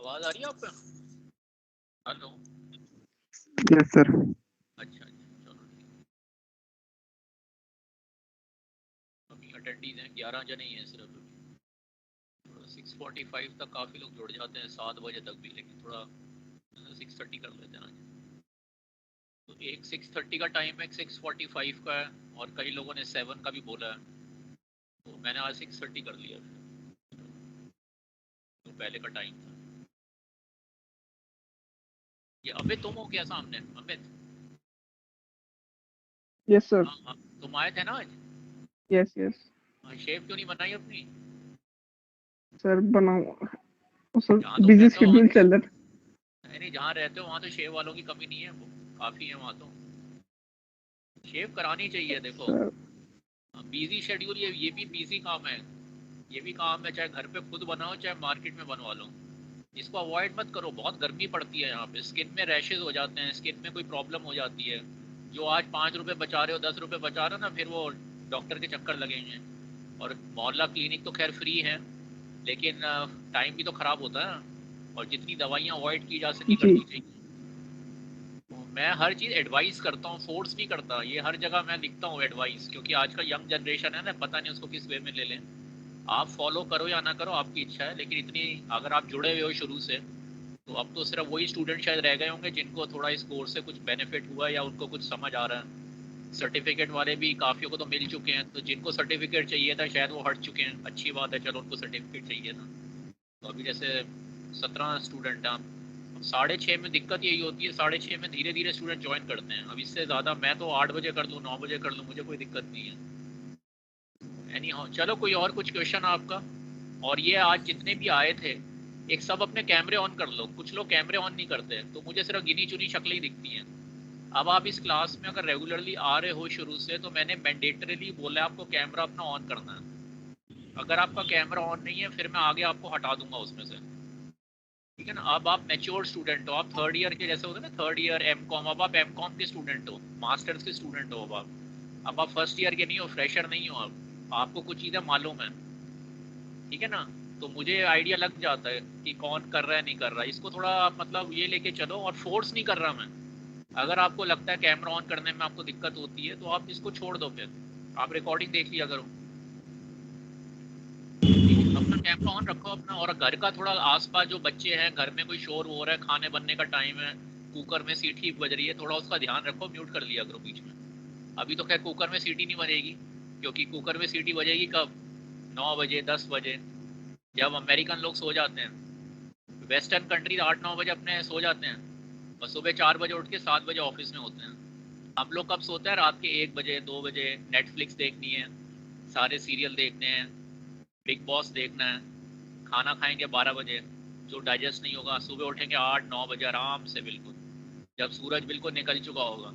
आवाज आ रही है आप पे? हेलो। Yes sir. अच्छा चलो ठीक। अभी अटेंडीज हैं 11 जने ही हैं सिर्फ। 6:45 तक काफ़ी लोग जुड़ जाते हैं, 7 बजे तक भी, लेकिन थोड़ा 6:30 कर लेते हैं ना। तो एक 6:30 का टाइम है, 6:45 का है, और कई लोगों ने 7 का भी बोला है, तो मैंने आज 6:30 कर लिया। तो पहले का टाइम था ये। अमित तुम हो क्या सामने? अमित? Yes sir. हाँ हाँ, तुम आए थे ना आज? यस यस हाँ, शेप क्यों नहीं बनाई अपनी? सर बनाऊँ सर, जहाँ तुम बिजी रहते हो वहाँ शेड्यूल तो चल रहा है। नहीं नहीं, जहाँ रहते हो वहाँ तो शेव वालों की कमी नहीं है, वो काफ़ी है वहाँ तो। शेव करानी चाहिए देखो। सर बिजी शेड्यूल, ये भी बिजी काम है। ये भी काम है, चाहे घर पे खुद बनाओ चाहे मार्केट में बनवा लो। इसको अवॉइड मत करो, बहुत गर्मी पड़ती है यहाँ पे, स्किन में रैशेज हो जाते हैं, स्किन में कोई प्रॉब्लम हो जाती है। जो आज 5 रुपए बचा रहे हो, 10 रुपए बचा रहे हो ना, फिर वो डॉक्टर के चक्कर लगेंगे। और मोहल्ला क्लिनिक तो खैर फ्री है, लेकिन टाइम भी तो खराब होता है ना। और जितनी दवाइयाँ अवॉइड की जा सके जी। करनी चाहिए। मैं हर चीज़ एडवाइस करता हूँ, फोर्स नहीं करता। ये हर जगह मैं लिखता हूँ एडवाइस, क्योंकि आज का यंग जनरेशन है ना, पता नहीं उसको किस वे में ले लें। आप फॉलो करो या ना करो, आपकी इच्छा है, लेकिन इतनी अगर आप जुड़े हुए हो शुरू से, तो अब तो सिर्फ वही स्टूडेंट शायद रह गए होंगे जिनको थोड़ा इस कोर्स से कुछ बेनिफिट हुआ या उनको कुछ समझ आ रहा है। सर्टिफिकेट वाले भी काफ़ियों को तो मिल चुके हैं, तो जिनको सर्टिफिकेट चाहिए था शायद वो हट चुके हैं। अच्छी बात है, चलो उनको सर्टिफिकेट चाहिए था। तो अभी जैसे 17 स्टूडेंट हैं। 6:30 में दिक्कत यही होती है, 6:30 में धीरे धीरे स्टूडेंट ज्वाइन करते हैं। अब इससे ज़्यादा मैं तो 8 बजे कर लूँ, 9 बजे कर लूँ, मुझे कोई दिक्कत नहीं है। एनी हाउ, चलो कोई और कुछ क्वेश्चन आपका? और ये आज जितने भी आए थे, एक सब अपने कैमरे ऑन कर लो। कुछ लोग कैमरे ऑन नहीं करते, तो मुझे सिर्फ गिनी चुनी शक्लें ही दिखती हैं। अब आप इस क्लास में अगर रेगुलरली आ रहे हो शुरू से, तो मैंने मैंडेटरीली बोला है आपको कैमरा अपना ऑन करना है। अगर आपका कैमरा ऑन नहीं है, फिर मैं आगे आपको हटा दूंगा उसमें से। ठीक है ना? अब आप मैच्योर स्टूडेंट हो, आप थर्ड ईयर के जैसे होते हैं ना, थर्ड ईयर एम कॉम, अब आप एम कॉम के स्टूडेंट हो, मास्टर्स के स्टूडेंट हो। अब आप फर्स्ट ईयर के नहीं हो, फ्रेशर नहीं हो। अब आपको कुछ चीज़ें मालूम है, ठीक है ना? तो मुझे आइडिया लग जाता है कि कौन कर रहा है नहीं कर रहा है। इसको थोड़ा आप मतलब ये लेके चलो, और फोर्स नहीं कर रहा मैं। अगर आपको लगता है कैमरा ऑन करने में आपको दिक्कत होती है, तो आप इसको छोड़ दो, फिर आप रिकॉर्डिंग देख लिया करो। ठीक है, अपना कैमरा ऑन रखो अपना। और घर का थोड़ा आसपास जो बच्चे हैं, घर में कोई शोर हो रहा है, खाने बनने का टाइम है, कुकर में सीटी बज रही है, थोड़ा उसका ध्यान रखो, म्यूट कर लिया करो बीच में। अभी तो खैर कुकर में सीटी नहीं बजेगी, क्योंकि कुकर में सीटी बजेगी कब? 9 बजे, 10 बजे, जब अमेरिकन लोग सो जाते हैं। वेस्टर्न कंट्रीज 8-9 बजे अपने सो जाते हैं, और सुबह 4 बजे उठ के 7 बजे ऑफिस में होते हैं। हम लोग कब सोते हैं? रात के 1 बजे, 2 बजे। नेटफ्लिक्स देखनी है, सारे सीरियल देखने हैं, बिग बॉस देखना है, खाना खाएंगे 12 बजे, जो डाइजेस्ट नहीं होगा। सुबह उठेंगे 8-9 बजे आराम से, बिल्कुल जब सूरज बिल्कुल निकल चुका होगा।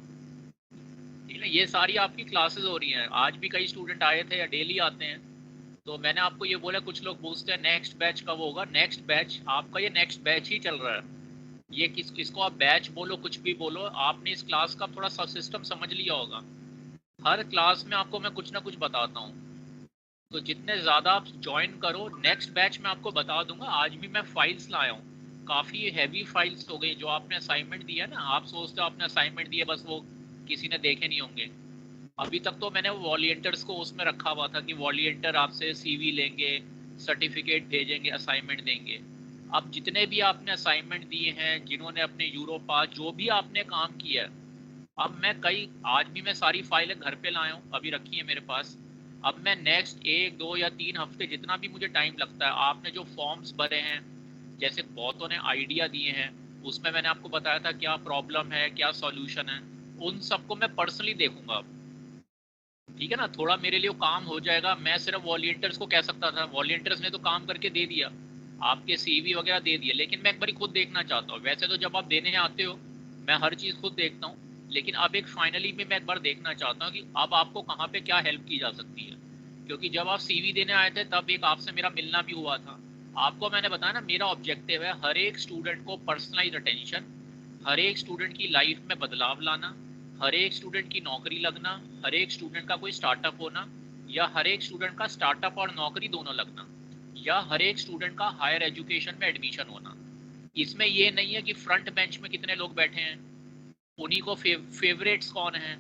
ठीक है ना? ये सारी आपकी क्लासेस हो रही हैं। आज भी कई स्टूडेंट आए थे या डेली आते हैं। तो मैंने आपको ये बोला, कुछ लोग पूछते हैं नेक्स्ट बैच कब होगा। नेक्स्ट बैच आपका, ये नेक्स्ट बैच ही चल रहा है। ये किसको आप बैच बोलो, कुछ भी बोलो, आपने इस क्लास का थोड़ा सा सिस्टम समझ लिया होगा। हर क्लास में आपको मैं कुछ ना कुछ बताता हूँ। तो जितने ज़्यादा आप ज्वाइन करो, नेक्स्ट बैच में आपको बता दूंगा। आज भी मैं फाइल्स लाया हूँ, काफ़ी हैवी फाइल्स हो गई। जो आपने असाइनमेंट दिया ना, आप सोचते हो आपने असाइनमेंट दिए, बस वो किसी ने देखे नहीं होंगे। अभी तक तो मैंने वॉलंटियर्स को उसमें रखा हुआ था कि वॉलंटियर आपसे सीवी लेंगे, सर्टिफिकेट भेजेंगे, असाइनमेंट देंगे। अब जितने भी आपने असाइनमेंट दिए हैं, जिन्होंने अपने यूरोपास जो भी आपने काम किया है, अब मैं आज भी मैं सारी फाइलें घर पे लाया हूँ, अभी रखी है मेरे पास। अब मैं नेक्स्ट 1, 2 या 3 हफ्ते, जितना भी मुझे टाइम लगता है, आपने जो फॉर्म्स भरे हैं, जैसे बहुतों ने आइडिया दिए हैं, उसमें मैंने आपको बताया था क्या प्रॉब्लम है, क्या सॉल्यूशन है, उन सबको मैं पर्सनली देखूंगा अब। ठीक है ना? थोड़ा मेरे लिए काम हो जाएगा। मैं सिर्फ वॉलंटियर्स को कह सकता था, वॉलंटियर्स ने तो काम करके दे दिया, आपके सीवी वगैरह दे दिए, लेकिन मैं एक बार खुद देखना चाहता हूँ। वैसे तो जब आप देने आते हो, मैं हर चीज़ खुद देखता हूँ, लेकिन अब एक फाइनली में मैं एक बार देखना चाहता हूँ कि अब आपको कहाँ पे क्या हेल्प की जा सकती है। क्योंकि जब आप सीवी देने आए थे, तब एक आपसे मेरा मिलना भी हुआ था। आपको मैंने बताया ना, मेरा ऑब्जेक्टिव है हर एक स्टूडेंट को पर्सनलाइज अटेंशन, हर एक स्टूडेंट की लाइफ में बदलाव लाना, हर एक स्टूडेंट की नौकरी लगना, हर एक स्टूडेंट का कोई स्टार्टअप होना, या हर एक स्टूडेंट का स्टार्टअप और नौकरी दोनों लगना, या हर एक स्टूडेंट का हायर एजुकेशन में एडमिशन होना। इसमें ये नहीं है कि फ्रंट बेंच में कितने लोग बैठे हैं, उन्हीं को फेवरेट्स कौन है।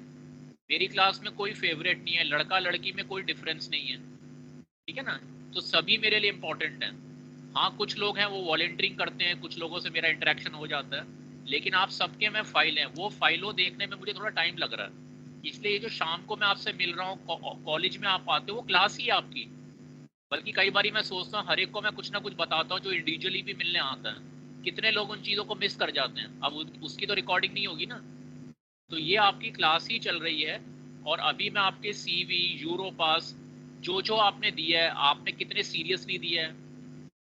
मेरी क्लास में कोई फेवरेट नहीं है, लड़का लड़की में कोई डिफरेंस नहीं है, ठीक है ना। तो सभी मेरे लिए इंपॉर्टेंट हैं। हाँ कुछ लोग हैं वो वॉलेंटियरिंग करते हैं, कुछ लोगों से मेरा इंटरेक्शन हो जाता है, लेकिन आप सबके में फाइल हैं, वो फाइलों देखने में मुझे थोड़ा टाइम लग रहा है। इसलिए ये जो शाम को मैं आपसे मिल रहा हूँ, कॉलेज में आप आते हो, वो क्लास ही है आपकी। बल्कि कई बार मैं सोचता हूँ हर एक को मैं कुछ ना कुछ बताता हूँ जो इंडिविजुअली भी मिलने आता है। कितने लोग उन चीज़ों को मिस कर जाते हैं, अब उसकी तो रिकॉर्डिंग नहीं होगी ना। तो ये आपकी क्लास ही चल रही है। और अभी मैं आपके सीवी, यूरोपास, जो जो आपने दिया है, आपने कितने सीरियसली दिया है,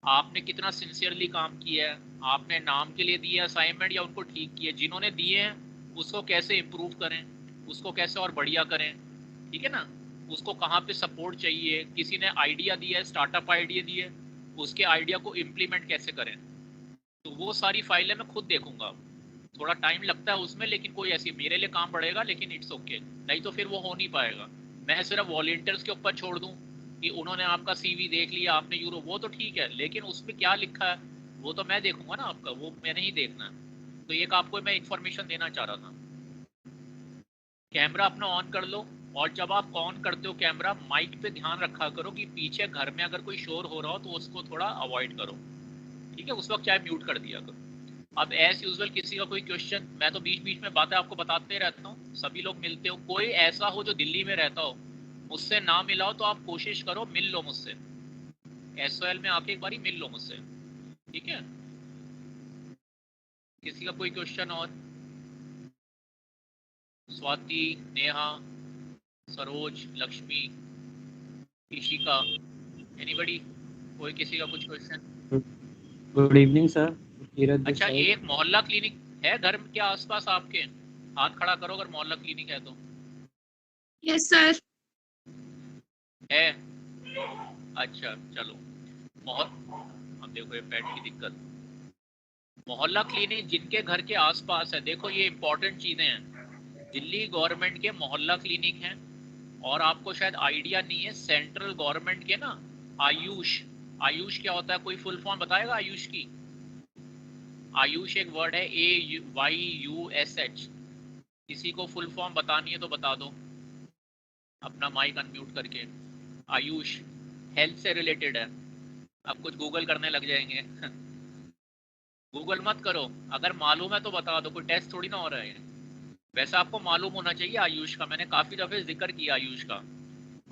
आपने कितना सिंसियरली काम किया है, आपने नाम के लिए दिया असाइनमेंट या उनको ठीक किया, जिन्होंने दिए हैं उसको कैसे इम्प्रूव करें, उसको कैसे और बढ़िया करें, ठीक है ना। उसको कहाँ पे सपोर्ट चाहिए, किसी ने आइडिया दिया है, स्टार्टअप आइडिया दिया है, उसके आइडिया को इम्प्लीमेंट कैसे करें। तो वो सारी फाइलें मैं खुद देखूंगा। थोड़ा टाइम लगता है उसमें, लेकिन कोई ऐसी मेरे लिए काम बढ़ेगा, लेकिन इट्स ओके, नहीं तो फिर वो हो नहीं पाएगा। मैं सिर्फ वॉलेंटियर्स के ऊपर छोड़ दूं कि उन्होंने आपका सीवी देख लिया, आपने यूरो, वो तो ठीक है, लेकिन उसमें क्या लिखा है वो तो मैं देखूंगा ना, आपका वो मैंने ही देखना है। तो एक आपको मैं इंफॉर्मेशन देना चाह रहा था। कैमरा अपना ऑन कर लो, और जब आप ऑन करते हो कैमरा, माइक पे ध्यान रखा करो कि पीछे घर में अगर कोई शोर हो रहा हो तो उसको थोड़ा अवॉइड करो, ठीक है। उस वक्त चाहे म्यूट कर दिया करो। अब एज यूजुअल किसी का कोई क्वेश्चन, मैं तो बीच बीच में बातें आपको बताते रहता हूँ, सभी लोग मिलते हो, कोई ऐसा हो जो दिल्ली में रहता हो, मुझसे ना मिला हो तो आप कोशिश करो मिल लो मुझसे, एसओएल में आके एक बारी मिल लो मुझसे, ठीक है। किसी का कोई क्वेश्चन और? स्वाति, नेहा, सरोज, लक्ष्मी, ईशिका, एनीबडी, कोई किसी का कुछ question? Good evening sir, Kirat this अच्छा, साइड। एक मोहल्ला क्लिनिक है घर के आसपास आपके? हाथ खड़ा करो अगर मोहल्ला क्लिनिक है तो। Yes sir. है? अच्छा चलो। अब देखो ये पेट की दिक्कत। मोहल्ला क्लिनिक जिनके घर के आसपास है, देखो ये इंपॉर्टेंट चीजें हैं। दिल्ली गवर्नमेंट के मोहल्ला क्लिनिक हैं, और आपको शायद आइडिया नहीं है, सेंट्रल गवर्नमेंट के ना आयुष, आयुष क्या होता है, कोई फुल फॉर्म बताएगा आयुष की? आयुष एक वर्ड है, AYUSH। किसी को फुल फॉर्म बतानी है तो बता दो अपना माइक अनम्यूट करके। आयुष हेल्थ से रिलेटेड है। अब कुछ गूगल करने लग जाएंगे गूगल मत करो, अगर मालूम है तो बता दो, कोई टेस्ट थोड़ी ना हो रहा है। वैसे आपको मालूम होना चाहिए आयुष का, मैंने काफी दफे जिक्र किया आयुष का।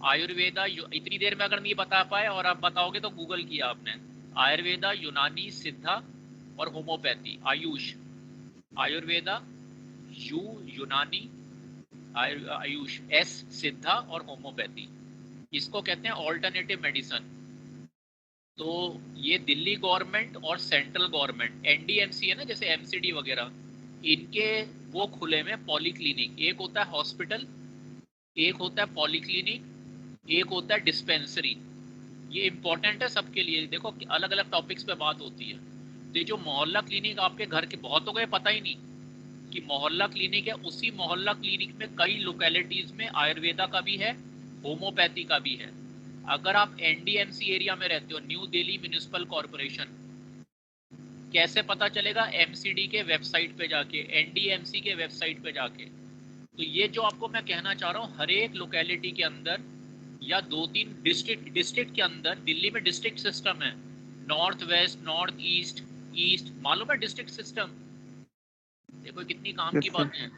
आयुर्वेदा, इतनी देर में अगर नहीं बता पाए और आप बताओगे तो गूगल किया आपने। आयुर्वेदा, यूनानी, सिद्धा और होम्योपैथी। आयुष, आयुर्वेदा, यूनानी, आयुष, एस सिद्धा और होम्योपैथी, इसको कहते हैं ऑल्टरनेटिव मेडिसिन। तो ये दिल्ली गवर्नमेंट और सेंट्रल गवर्नमेंट, एनडीएमसी है ना जैसे एमसीडी वगैरह, इनके वो खुले में पॉलीक्लिनिक, एक होता है हॉस्पिटल, एक होता है पॉलीक्लिनिक, एक होता है डिस्पेंसरी। ये इंपॉर्टेंट है सबके लिए, देखो अलग अलग टॉपिक्स पे बात होती है। तो ये जो मोहल्ला क्लिनिक आपके घर के, बहुतों को ये पता ही नहीं कि मोहल्ला क्लिनिक है, उसी मोहल्ला क्लिनिक में कई लोकेलिटीज में आयुर्वेदा का भी है, होम्योपैथी का भी है। अगर आप एनडीएमसी एरिया में रहते हो, न्यू दिल्ली म्यूनिसिपल कॉरपोरेशन, कैसे पता चलेगा? एमसीडी के वेबसाइट पे जाके, एनडीएमसी के वेबसाइट पे जाके। तो ये जो आपको मैं कहना चाह रहा हूँ, हर एक लोकेलिटी के अंदर या 2-3 डिस्ट्रिक्ट के अंदर, दिल्ली में डिस्ट्रिक्ट सिस्टम है, north west, north east, east, मालूम है डिस्ट्रिक्ट सिस्टम? देखो कितनी काम की बातें हैं,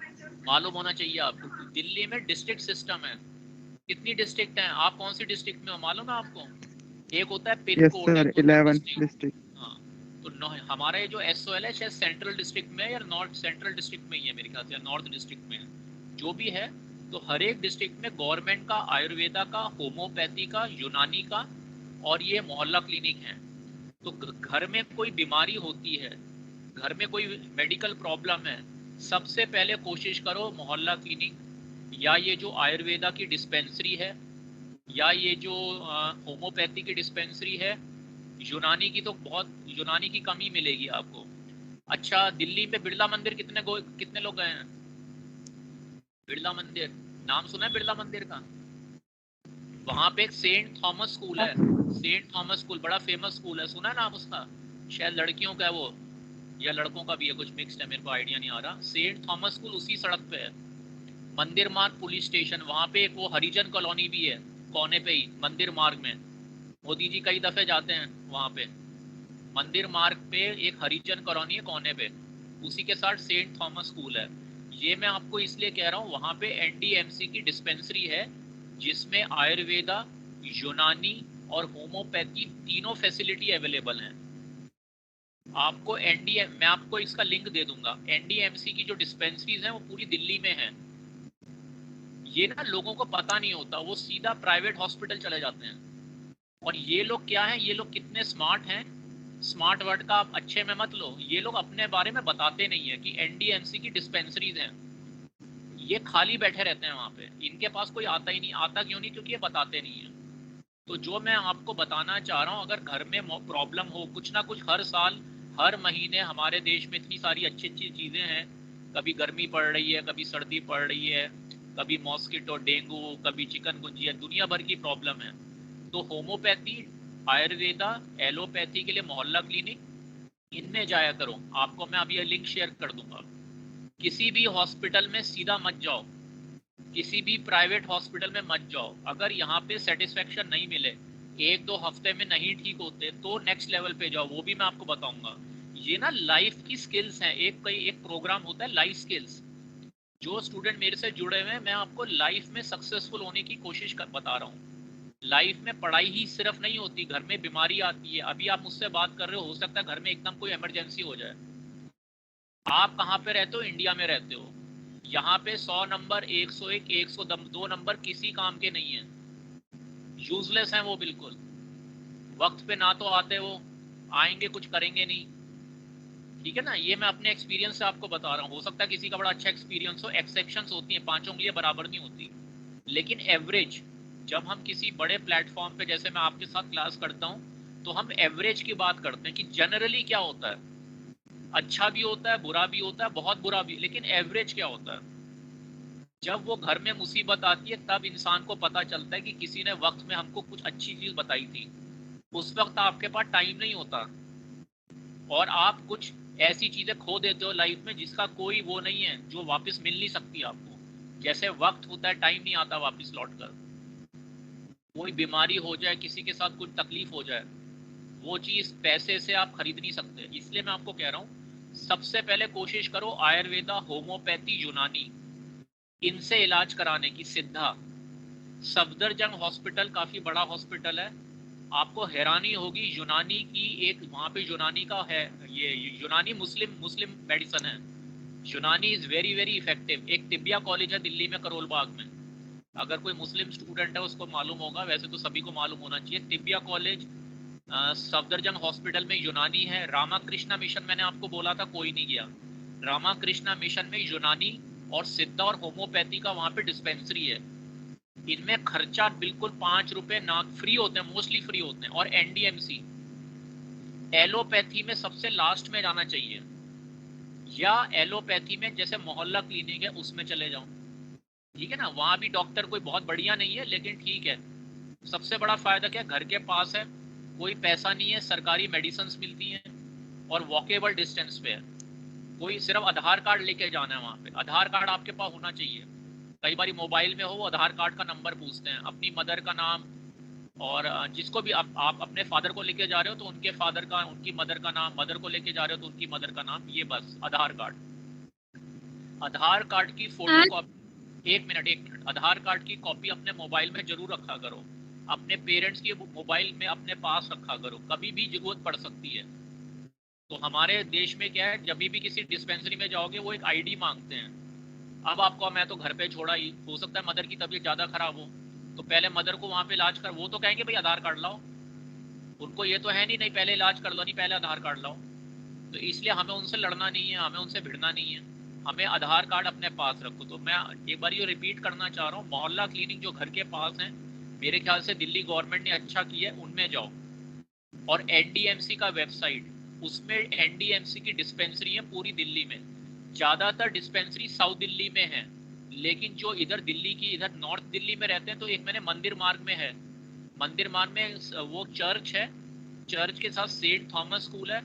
मालूम होना चाहिए आपको। दिल्ली में डिस्ट्रिक्ट सिस्टम है, कितनी डिस्ट्रिक्ट हैं, आप कौन सी डिस्ट्रिक्ट में हो मालूम है आपको? एक होता है पिन यस कोड, सर, एक होता है 11 डिस्ट्रिक्ट। डिस्ट्रिक्ट। हाँ, तो हमारा ये जो एसओएल है शायद सेंट्रल डिस्ट्रिक्ट में या नॉर्थ सेंट्रल डिस्ट्रिक्ट में ही है मेरे ख्याल से, या नॉर्थ डिस्ट्रिक्ट में है, जो भी है। तो हर एक डिस्ट्रिक्ट में गवर्नमेंट का आयुर्वेदा का, होम्योपैथी का, यूनानी का और ये मोहल्ला क्लिनिक है। तो घर में कोई बीमारी होती है, घर में कोई मेडिकल प्रॉब्लम है, सबसे पहले कोशिश करो मोहल्ला क्लिनिक, या ये जो आयुर्वेदा की डिस्पेंसरी है, या ये जो होम्योपैथी की डिस्पेंसरी है, यूनानी की तो बहुत, यूनानी की कमी मिलेगी आपको। अच्छा, दिल्ली में बिरला मंदिर कितने लोग गए हैं? बिरला मंदिर नाम सुना है बिरला मंदिर का? वहां पे एक सेंट थॉमस स्कूल है, सेंट थॉमस स्कूल बड़ा फेमस स्कूल है, सुना है नाम उसका? शायद लड़कियों का है वो, या लड़कों का भी है, कुछ मिक्स्ड है, मेरे को आइडिया नहीं आ रहा। सेंट थॉमस स्कूल उसी सड़क पे है, मंदिर मार्ग पुलिस स्टेशन, वहाँ पे एक वो हरिजन कॉलोनी भी है कोने पे ही, मंदिर मार्ग में। मोदी जी कई दफे जाते हैं वहाँ पे। मंदिर मार्ग पे एक हरिजन कॉलोनी है कोने पे, उसी के साथ सेंट थॉमस स्कूल है। ये मैं आपको इसलिए कह रहा हूँ, वहाँ पे एनडीएमसी की डिस्पेंसरी है जिसमें आयुर्वेदा, यूनानी और होम्योपैथी तीनों फैसिलिटी अवेलेबल हैं। आपको मैं आपको इसका लिंक दे दूंगा। एनडीएमसी की जो डिस्पेंसरीज हैं वो पूरी दिल्ली में हैं। ये ना लोगों को पता नहीं होता, वो सीधा प्राइवेट हॉस्पिटल चले जाते हैं। और ये लोग क्या है, ये लोग कितने स्मार्ट हैं, स्मार्ट वर्ड का आप अच्छे में मत लो, ये लोग अपने बारे में बताते नहीं है कि एनडीएमसी की डिस्पेंसरीज हैं। ये खाली बैठे रहते हैं वहाँ पे, इनके पास कोई आता ही नहीं। आता क्यों नहीं? क्योंकि ये बताते नहीं है। तो जो मैं आपको बताना चाह रहा हूँ, अगर घर में प्रॉब्लम हो कुछ ना कुछ, हर साल हर महीने हमारे देश में इतनी सारी अच्छी अच्छी चीज़ें हैं, कभी गर्मी पड़ रही है, कभी सर्दी पड़ रही है, कभी मॉस्किटो, डेंगू, कभी चिकनगुनिया, दुनिया भर की प्रॉब्लम है। तो होम्योपैथी, आयुर्वेदा, एलोपैथी के लिए मोहल्ला क्लिनिक, इनमें जाया करो। आपको मैं अभी ये लिंक शेयर कर दूंगा। किसी भी हॉस्पिटल में सीधा मत जाओ, किसी भी प्राइवेट हॉस्पिटल में मत जाओ। अगर यहाँ पे सेटिस्फेक्शन नहीं मिले, 1-2 हफ्ते में नहीं ठीक होते, तो नेक्स्ट लेवल पे जाओ, वो भी मैं आपको बताऊंगा। ये ना लाइफ की स्किल्स हैं। एक प्रोग्राम होता है लाइफ स्किल्स, जो स्टूडेंट मेरे से जुड़े हुए हैं, मैं आपको लाइफ में सक्सेसफुल होने की कोशिश बता रहा हूँ। लाइफ में पढ़ाई ही सिर्फ नहीं होती, घर में बीमारी आती है। अभी आप मुझसे बात कर रहे हो सकता है घर में एकदम कोई इमरजेंसी हो जाए। आप कहाँ पे रहते हो? इंडिया में रहते हो। यहाँ पे 100 नंबर, 101, 102 नंबर किसी काम के नहीं है, यूजलेस हैं वो बिल्कुल। वक्त पे ना तो आते वो, आएंगे कुछ करेंगे नहीं। ठीक है ना, ये मैं अपने एक्सपीरियंस से आपको बता रहा हूँ। हो सकता है किसी का बड़ा अच्छा एक्सपीरियंस हो, एक्सेप्शंस होती हैं, पांचों के लिए बराबर नहीं होती। लेकिन एवरेज, जब हम किसी बड़े प्लेटफॉर्म पे, जैसे मैं आपके साथ क्लास करता हूँ, तो हम एवरेज की बात करते हैं कि जनरली क्या होता है। अच्छा भी होता है, बुरा भी होता है, बहुत बुरा भी, लेकिन एवरेज क्या होता है? जब वो घर में मुसीबत आती है तब इंसान को पता चलता है कि किसी ने वक्त में हमको कुछ अच्छी चीज बताई थी। उस वक्त आपके पास टाइम नहीं होता, और आप कुछ ऐसी चीजें खो देते हो लाइफ में जिसका कोई वो नहीं है, जो वापस मिल नहीं सकती आपको। जैसे वक्त होता है, टाइम नहीं आता वापस लौट कर। कोई बीमारी हो जाए, किसी के साथ कुछ तकलीफ हो जाए, वो चीज पैसे से आप खरीद नहीं सकते। इसलिए मैं आपको कह रहा हूँ, सबसे पहले कोशिश करो आयुर्वेदा, होम्योपैथी, यूनानी, इनसे इलाज कराने की। सिद्धा, सफदरजंग हॉस्पिटल काफी बड़ा हॉस्पिटल है, आपको हैरानी होगी। यूनानी की एक वहाँ पे यूनानी का है, ये यूनानी मुस्लिम मुस्लिम मेडिसन है। यूनानी इज वेरी वेरी इफेक्टिव। एक तिब्बिया कॉलेज है दिल्ली में, करोल बाग में। अगर कोई मुस्लिम स्टूडेंट है उसको मालूम होगा, वैसे तो सभी को मालूम होना चाहिए। तिब्बिया कॉलेज, सफदरजंग हॉस्पिटल में यूनानी है। रामाकृष्णा मिशन मैंने आपको बोला था, कोई नहीं गया। रामाकृष्णा मिशन में यूनानी और सिद्धा और होम्योपैथी का वहाँ पे डिस्पेंसरी है। इनमें खर्चा बिल्कुल 5 रुपए ना, फ्री होते हैं, मोस्टली फ्री होते हैं। और एनडीएमसी, एलोपैथी में सबसे लास्ट में जाना चाहिए, या एलोपैथी में जैसे मोहल्ला क्लिनिक है उसमें चले जाओ। ठीक है ना, वहां भी डॉक्टर कोई बहुत बढ़िया नहीं है, लेकिन ठीक है। सबसे बड़ा फायदा क्या, घर के पास है, कोई पैसा नहीं है, सरकारी मेडिसिन मिलती हैं, और वॉकेबल डिस्टेंस पे है। कोई सिर्फ आधार कार्ड लेके जाना है वहाँ पे, आधार कार्ड आपके पास होना चाहिए। कई बार मोबाइल में हो, वो आधार कार्ड का नंबर पूछते हैं, अपनी मदर का नाम, और जिसको भी आप अपने फादर को लेके जा रहे हो तो उनके फादर का, उनकी मदर का नाम, मदर को लेके जा रहे हो तो उनकी मदर का नाम, ये बस आधार कार्ड। आधार कार्ड की फोटो सर कॉपी, एक मिनट, आधार कार्ड की कॉपी अपने मोबाइल में जरूर रखा करो। अपने पेरेंट्स की मोबाइल में अपने पास रखा करो, कभी भी जरूरत पड़ सकती है। तो हमारे देश में क्या है, जब भी किसी डिस्पेंसरी में जाओगे वो एक आईडी मांगते हैं। अब आपको, मैं तो घर पे छोड़ा ही, हो सकता है मदर की तबीयत ज़्यादा खराब हो, तो पहले मदर को वहाँ पे इलाज कर, वो तो कहेंगे भाई आधार कार्ड लाओ। उनको ये तो है नहीं, नहीं पहले इलाज कर लो, नहीं पहले आधार कार्ड लाओ। तो इसलिए हमें उनसे लड़ना नहीं है, हमें उनसे भिड़ना नहीं है, हमें आधार कार्ड अपने पास रखो। तो मैं एक बार ये रिपीट करना चाह रहा हूँ, मोहल्ला क्लिनिक जो घर के पास है, मेरे ख्याल से दिल्ली गवर्नमेंट ने अच्छा किया है, उनमें जाओ। और एनडीएमसी का वेबसाइट, उसमें एनडीएमसी की डिस्पेंसरी है पूरी दिल्ली में। ज़्यादातर डिस्पेंसरी साउथ दिल्ली में है, लेकिन जो इधर दिल्ली की, इधर नॉर्थ दिल्ली में रहते हैं, तो एक मैंने मंदिर मार्ग में है। मंदिर मार्ग में वो चर्च है, चर्च के साथ सेंट थॉमस स्कूल है,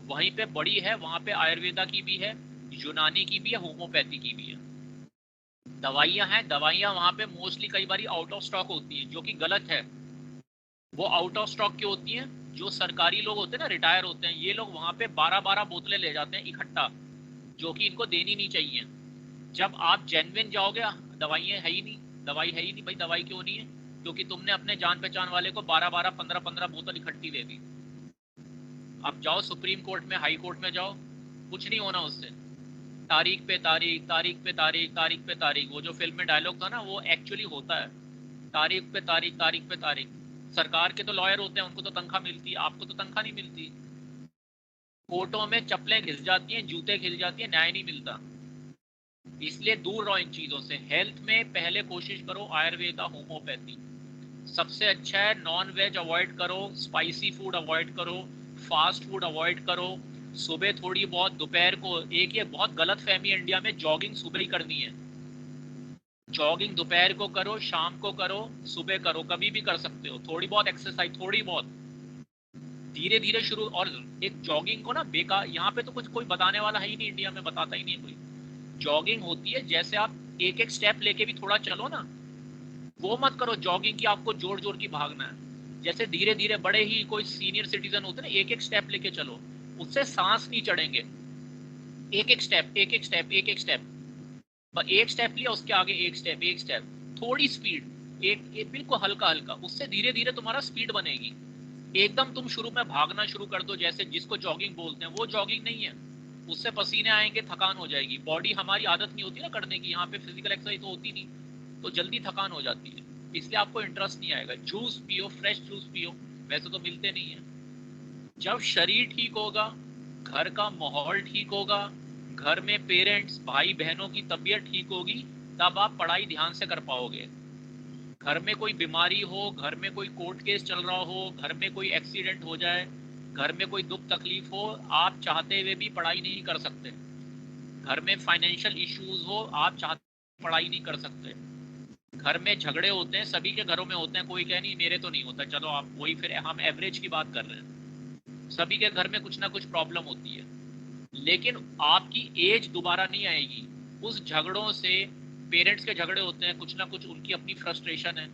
वहीं पे बड़ी है, वहाँ पे आयुर्वेदा की भी है, यूनानी की भी है, होम्योपैथी की भी है। दवाइयाँ हैं, दवाइयाँ वहाँ पे मोस्टली कई बार आउट ऑफ स्टॉक होती हैं, जो कि गलत है। वो आउट ऑफ स्टॉक क्यों होती हैं? जो सरकारी लोग होते हैं ना, रिटायर होते हैं, ये लोग वहाँ पे 12-12 बोतलें ले जाते हैं इकट्ठा, जो कि इनको देनी नहीं चाहिए। जब आप जेन्युइन जाओगे, दवाइयाँ है ही नहीं, दवाई है ही नहीं भाई, दवाई क्यों नहीं है? क्योंकि तुमने अपने जान पहचान वाले को 12-12, 15-15 बोतल इकट्ठी दे दी। अब जाओ सुप्रीम कोर्ट में, हाई कोर्ट में जाओ, कुछ नहीं होना उससे। तारीख पे तारीख, तारीख पे तारीख, तारीख पे तारीख, वो जो फिल्म में डायलॉग था ना, वो एक्चुअली होता है। तारीख पे तारीख, तारीख पे तारीख। सरकार के तो लॉयर होते हैं, उनको तो तनख्वाह मिलती है, आपको तो तनख्वाह नहीं मिलती। कोर्टों में चप्पलें घिस जाती हैं, जूते घिस जाती हैं, न्याय नहीं मिलता। इसलिए दूर रहो इन चीज़ों से। हेल्थ में पहले कोशिश करो आयुर्वेदा, होम्योपैथी सबसे अच्छा है। नॉन वेज अवॉइड करो, स्पाइसी फूड अवॉइड करो, फास्ट फूड अवॉइड करो। सुबह थोड़ी बहुत, दोपहर को एक, ये बहुत गलत फहमी इंडिया में, जॉगिंग सुबह ही करनी है। जॉगिंग दोपहर को करो, शाम को करो, सुबह करो, कभी भी कर सकते हो। थोड़ी बहुत एक्सरसाइज, थोड़ी बहुत, धीरे धीरे शुरू। और एक जॉगिंग को ना बेकार, यहाँ पे तो कुछ कोई बताने वाला है ही नहीं, इंडिया में बताता ही नहीं है कोई। जॉगिंग होती है जैसे आप एक एक स्टेप लेके भी थोड़ा चलो ना, वो मत करो जॉगिंग की आपको जोर जोर की भागना है। जैसे धीरे धीरे, बड़े ही कोई सीनियर सिटीजन होते हैं ना, एक एक स्टेप लेके चलो, उससे सांस नहीं चढ़ेंगे। एक एक स्टेप, एक एक स्टेप, एक एक स्टेप, एक स्टेप लिया, उसके आगे एक स्टेप, एक स्टेप, थोड़ी स्पीड, एक बिल्कुल हल्का हल्का, उससे धीरे धीरे तुम्हारा स्पीड बनेगी। एकदम तुम शुरू में भागना शुरू कर दो, जैसे जिसको जॉगिंग बोलते हैं, वो जॉगिंग नहीं है। उससे पसीने आएंगे, थकान हो जाएगी, बॉडी हमारी आदत नहीं होती ना करने की, यहाँ पे फिजिकल एक्सरसाइज तो होती नहीं, तो जल्दी थकान हो जाती है, इसलिए आपको इंटरेस्ट नहीं आएगा। जूस पियो, फ्रेश जूस पियो, वैसे तो मिलते नहीं है। जब शरीर ठीक होगा, घर का माहौल ठीक होगा, घर में पेरेंट्स, भाई बहनों की तबीयत ठीक होगी, तब आप पढ़ाई ध्यान से कर पाओगे। घर में कोई बीमारी हो, घर में कोई कोर्ट केस चल रहा हो, घर में कोई एक्सीडेंट हो जाए, घर में कोई दुख तकलीफ हो, आप चाहते हुए भी पढ़ाई नहीं कर सकते। घर में फाइनेंशियल इश्यूज हो, आप चाहते पढ़ाई नहीं कर सकते। घर में झगड़े होते हैं, सभी के घरों में होते हैं, कोई कह नहीं मेरे तो नहीं होता, चलो आप वही, फिर हम एवरेज की बात कर रहे हैं। सभी के घर में कुछ ना कुछ प्रॉब्लम होती है, लेकिन आपकी एज दोबारा नहीं आएगी। उस झगड़ों से, पेरेंट्स के झगड़े होते हैं, कुछ ना कुछ उनकी अपनी फ्रस्ट्रेशन है।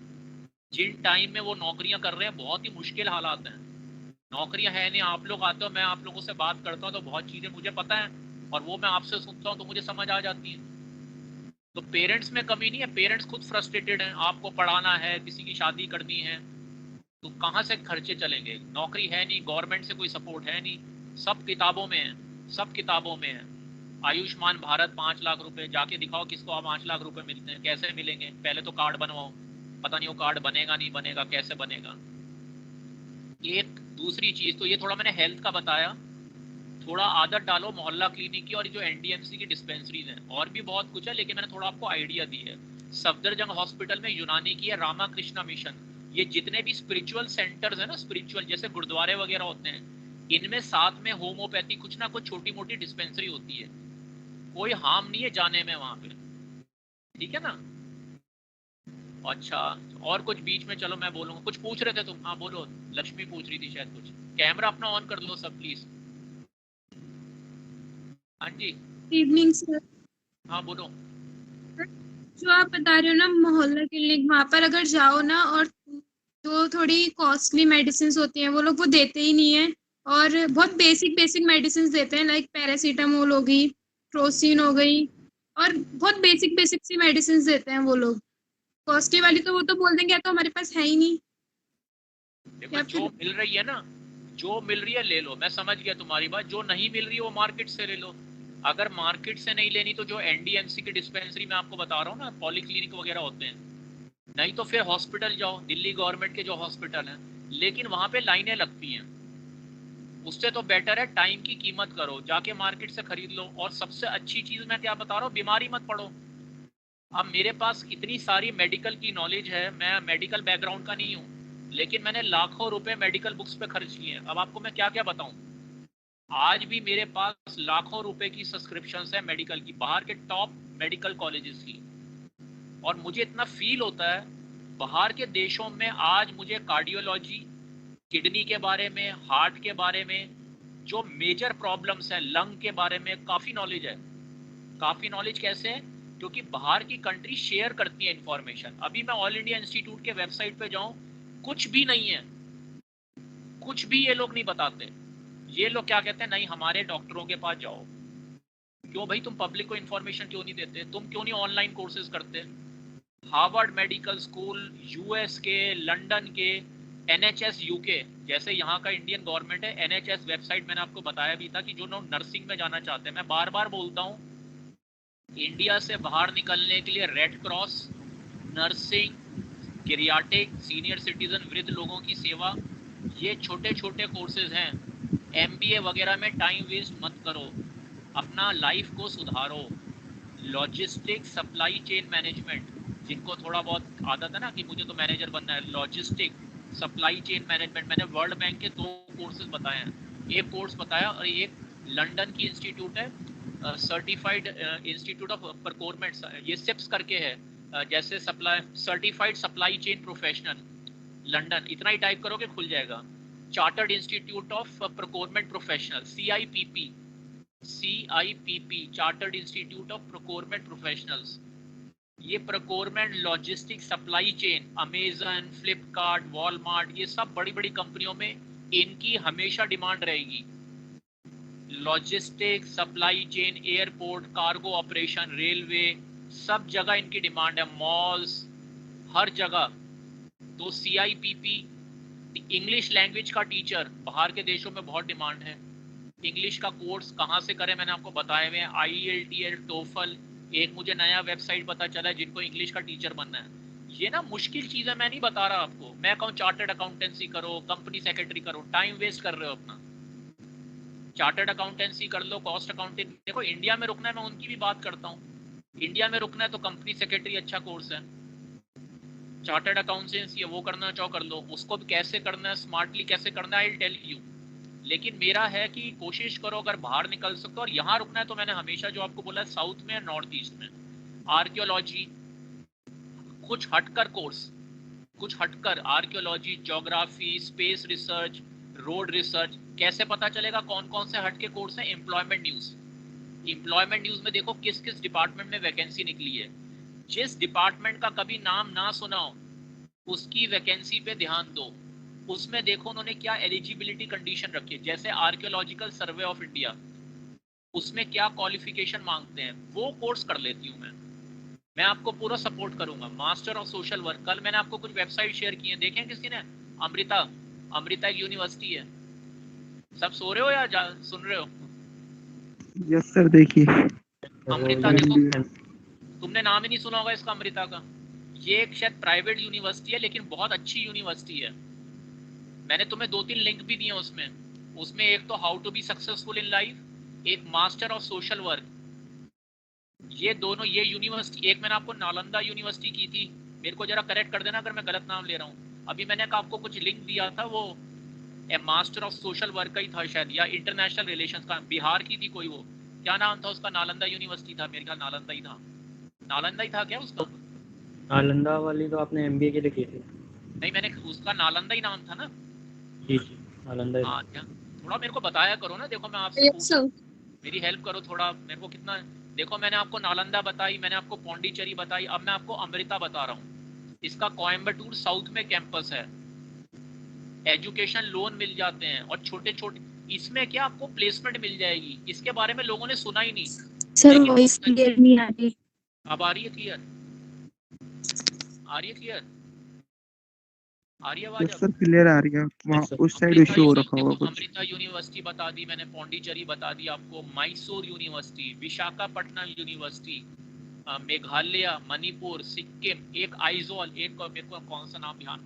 जिन टाइम में वो नौकरियां कर रहे हैं, बहुत ही मुश्किल हालात हैं, नौकरियां है नहीं। आप लोग आते हो, मैं आप लोगों से बात करता हूँ तो बहुत चीज़ें मुझे पता है, और वो मैं आपसे सुनता हूँ तो मुझे समझ आ जाती है। तो पेरेंट्स में कमी नहीं है, पेरेंट्स खुद फ्रस्ट्रेटेड हैं, आपको पढ़ाना है, किसी की शादी करनी है, तो कहाँ से खर्चे चलेंगे? नौकरी है नहीं, गवर्नमेंट से कोई सपोर्ट है नहीं, सब किताबों में है, सब किताबों में है। आयुष्मान भारत 5 लाख रुपए, जाके दिखाओ किसको 5 लाख रुपए मिलते हैं, कैसे मिलेंगे? पहले तो कार्ड बनवाओ, पता नहीं वो कार्ड बनेगा नहीं बनेगा, कैसे बनेगा। एक दूसरी चीज़, तो ये थोड़ा मैंने हेल्थ का बताया, थोड़ा आदत डालो मोहल्ला क्लिनिक की, और जो एनडीएमसी की डिस्पेंसरीज हैं, और भी बहुत कुछ है, लेकिन मैंने थोड़ा आपको आइडिया दी है। सफदरजंग हॉस्पिटल में यूनानी की है, रामाकृष्णा मिशन, ये जितने भी स्पिरिचुअल सेंटर्स हैं ना, स्पिरिचुअल जैसे गुरुद्वारे वगैरह होते हैं, इनमें साथ में होम्योपैथी, कुछ ना कुछ छोटी मोटी डिस्पेंसरी होती है। कोई हार्म नहीं है जाने में वहां पे, ठीक है ना? अच्छा, और कुछ बीच में, चलो मैं बोलूंगा, कुछ पूछ रहे थे तुम? हाँ बोलो, लक्ष्मी पूछ रही थी शायद कुछ। कैमरा अपना ऑन कर लो सब प्लीज। हाँ जी, इवनिंग सर। हाँ बोलो। जो आप बता रहे हो ना मोहल्ला क्लिनिक, वहाँ पर अगर जाओ ना, और जो थोड़ी कॉस्टली मेडिसिन होती हैं वो लोग वो देते ही नहीं है, और बहुत बेसिक बेसिक मेडिसिन देते हैं, लाइक पैरासीटामोल हो गई, क्रोसिन हो गई, और बहुत बेसिक बेसिक सी मेडिसिन देते हैं वो लोग। कॉस्टली वाली तो वो तो बोल देंगे या तो हमारे पास है ही नहीं, देखो या जो फिर मिल रही है ना, जो मिल रही है ले लो, मैं समझ गया तुम्हारी बात। जो नहीं मिल रही है वो मार्केट से ले लो। अगर मार्केट से नहीं लेनी तो जो एनडीएमसी की डिस्पेंसरी मैं आपको बता रहा हूँ ना, पॉलीक्लिनिक वगैरह होते हैं, नहीं तो फिर हॉस्पिटल जाओ, दिल्ली गवर्नमेंट के जो हॉस्पिटल हैं, लेकिन वहां पे लाइनें लगती हैं। उससे तो बेटर है टाइम की कीमत करो, जाके मार्केट से खरीद लो। और सबसे अच्छी चीज मैं क्या बता रहा हूँ, बीमारी मत पड़ो। अब मेरे पास इतनी सारी मेडिकल की नॉलेज है, मैं मेडिकल बैकग्राउंड का नहीं हूँ, लेकिन मैंने लाखों रुपए मेडिकल बुक्स पे खर्च किए हैं। अब आपको मैं क्या क्या बताऊं। आज भी मेरे पास लाखों रुपए की सब्सक्रिप्शंस है मेडिकल की, बाहर के टॉप मेडिकल कॉलेजेस की। और मुझे इतना फील होता है, बाहर के देशों में आज मुझे कार्डियोलॉजी, किडनी के बारे में, हार्ट के बारे में, जो मेजर प्रॉब्लम्स हैं लंग के बारे में काफ़ी नॉलेज है। काफ़ी नॉलेज कैसे है? क्योंकि बाहर की कंट्री शेयर करती है इंफॉर्मेशन। अभी मैं ऑल इंडिया इंस्टीट्यूट के वेबसाइट पे जाऊं, कुछ भी नहीं है, कुछ भी ये लोग नहीं बताते। ये लोग क्या कहते हैं, नहीं हमारे डॉक्टरों के पास जाओ। क्यों भाई, तुम पब्लिक को इंफॉर्मेशन क्यों नहीं देते? तुम क्यों नहीं ऑनलाइन कोर्सेज करते? हार्वर्ड मेडिकल स्कूल, यूएस के, लंदन के, NHS यूके, जैसे यहाँ का इंडियन गवर्नमेंट है, NHS वेबसाइट मैंने आपको बताया भी था कि जो लोग नर्सिंग में जाना चाहते हैं, मैं बार बार बोलता हूँ, इंडिया से बाहर निकलने के लिए red cross, nursing, geriatric, senior citizen, वृद्ध लोगों की सेवा, ये छोटे छोटे कोर्सेज हैं। MBA वगैरह में टाइम वेस्ट मत करो, अपना लाइफ को सुधारो। लॉजिस्टिक, सप्लाई चेन मैनेजमेंट, जिनको थोड़ा बहुत आदत है ना कि मुझे तो मैनेजर बनना है, लॉजिस्टिक, सप्लाई चेन मैनेजमेंट, मैंने वर्ल्ड बैंक के 2 कोर्सेज बताए हैं। एक कोर्स बताया और एक लंदन की इंस्टीट्यूट है, सर्टिफाइड इंस्टीट्यूट ऑफ प्रोक्योरमेंट, ये सिप्स करके है, जैसे supply certified supply chain professional London, इतना ही टाइप करोगे खुल जाएगा। Chartered institute of procurement professional, CIPP, chartered institute of procurement professionals. ये procurement, logistic, supply chain, Amazon, Flipkart, Walmart, ये सब बड़ी बड़ी कंपनियों में इनकी हमेशा डिमांड रहेगी। Logistic, supply chain, airport, cargo operation, railway, सब जगह इनकी डिमांड है, मॉल्स, हर जगह। तो CIPP, इंग्लिश लैंग्वेज का टीचर, बाहर के देशों में बहुत डिमांड है। इंग्लिश का कोर्स कहाँ से करें मैंने आपको बताए हुए हैं, IELTS, TOEFL। एक मुझे नया वेबसाइट पता चला है जिनको इंग्लिश का टीचर बनना है। ये ना मुश्किल चीज़ है, मैं नहीं बता रहा आपको। मैं कहूँ चार्टर्ड अकाउंटेंसी करो, कंपनी सेक्रेटरी करो, टाइम वेस्ट कर रहे हो अपना। चार्टर्ड अकाउंटेंसी कर लो, कॉस्ट अकाउंटिंग। देखो इंडिया में रुकना है, मैं उनकी भी बात करता हूँ। इंडिया में रुकना है तो कंपनी सेक्रेटरी अच्छा कोर्स है। चार्टर्ड अकाउंटेंसी है, वो करना चाहो कर लो। उसको भी कैसे करना है, स्मार्टली कैसे करना है, आई टेल यू। लेकिन मेरा है कि कोशिश करो अगर बाहर निकल सकते हो। और यहाँ रुकना है तो मैंने हमेशा जो आपको बोला है, साउथ में, नॉर्थ ईस्ट में, आर्कियोलॉजी, कुछ हटकर कोर्स, कुछ हटकर archaeology, geography, space research, road research. कैसे पता चलेगा कौन कौन से हटके कोर्स हैं? Employment news. एम्प्लॉयमेंट न्यूज में देखो किस किस डिपार्टमेंट में वैकेंसी निकली है। जिस डिपार्टमेंट का कभी नाम ना सुना हो, उसकी वैकेंसी पे ध्यान दो। उसमें देखो उन्होंने क्या एलिजिबिलिटी कंडीशन रखी है। जैसे आर्कियोलॉजिकल सर्वे ऑफ इंडिया, उसमें क्या क्वालिफिकेशन मांगते हैं, वो कोर्स कर लेती हूँ मैं आपको पूरा सपोर्ट करूंगा। मास्टर ऑफ सोशल वर्क, कल मैंने आपको कुछ वेबसाइट शेयर की है, देखें किसी ने? अमृता एक यूनिवर्सिटी है। सब सो रहे हो या सुन रहे हो? यस सर, देखिए। अमृता देखो, तुमने नाम ही नहीं सुना होगा इसका, अमृता का। ये एक शायद प्राइवेट यूनिवर्सिटी है, लेकिन बहुत अच्छी यूनिवर्सिटी है। मैंने तुम्हें 2-3 लिंक भी दिए उसमें एक तो how to be successful in life, एक मास्टर ऑफ सोशल वर्क। ये दोनों, ये यूनिवर्सिटी, एक मैंने आपको नालंदा यूनिवर्सिटी की थी, मेरे को जरा करेक्ट कर देना अगर मैं गलत नाम ले रहा हूँ। अभी मैंने आपको कुछ लिंक दिया था, वो मास्टर ऑफ सोशल वर्क का ही था शायद, या इंटरनेशनल रिलेशंस का, बिहार की थी कोई, वो क्या नाम था उसका? नालंदा यूनिवर्सिटी था मेरे ख्याल, नालंदा ही था। नालंदा ही था क्या उसका? नालंदा वाली तो आपने MBA के लिए की थी। नहीं, मैंने उसका नालंदा ही नाम था ना। जी जी, नालंदा। हाँ, थोड़ा मेरे को बताया करो ना। देखो मैं आपसे Yes, पूछ, sir. मेरी हेल्प करो थोड़ा, मेरे को कितना। देखो मैंने आपको नालंदा बताई, मैंने आपको पौंडीचेरी बताई, अब मैं आपको अमृता बता रहा हूँ। इसका कोयम्बटूर साउथ में कैंपस है, एजुकेशन लोन मिल जाते हैं, और छोटे छोटे, इसमें क्या आपको प्लेसमेंट मिल जाएगी। इसके बारे में लोगों ने सुना ही नहीं। सर लेकिन वॉइस क्लियर नहीं आ रही। अब आ रही है क्लियर? आ रही है क्लियर? आ रही है आवाज? यस अब सर, क्लियर आ रही है। वहाँ Yes, sir. उस साइड अमृता इशू हो रखा होगा देखो, कुछ। अमृता यूनिवर्सिटी बता दी मैंने, पौंडीचेरी बता दी आपको, मैसूर यूनिवर्सिटी, विशाखापट्टनम यूनिवर्सिटी, मेघालय, मणिपुर, सिक्किम, एक आइजोल, एक मेरे को कौन सा नाम ध्यान,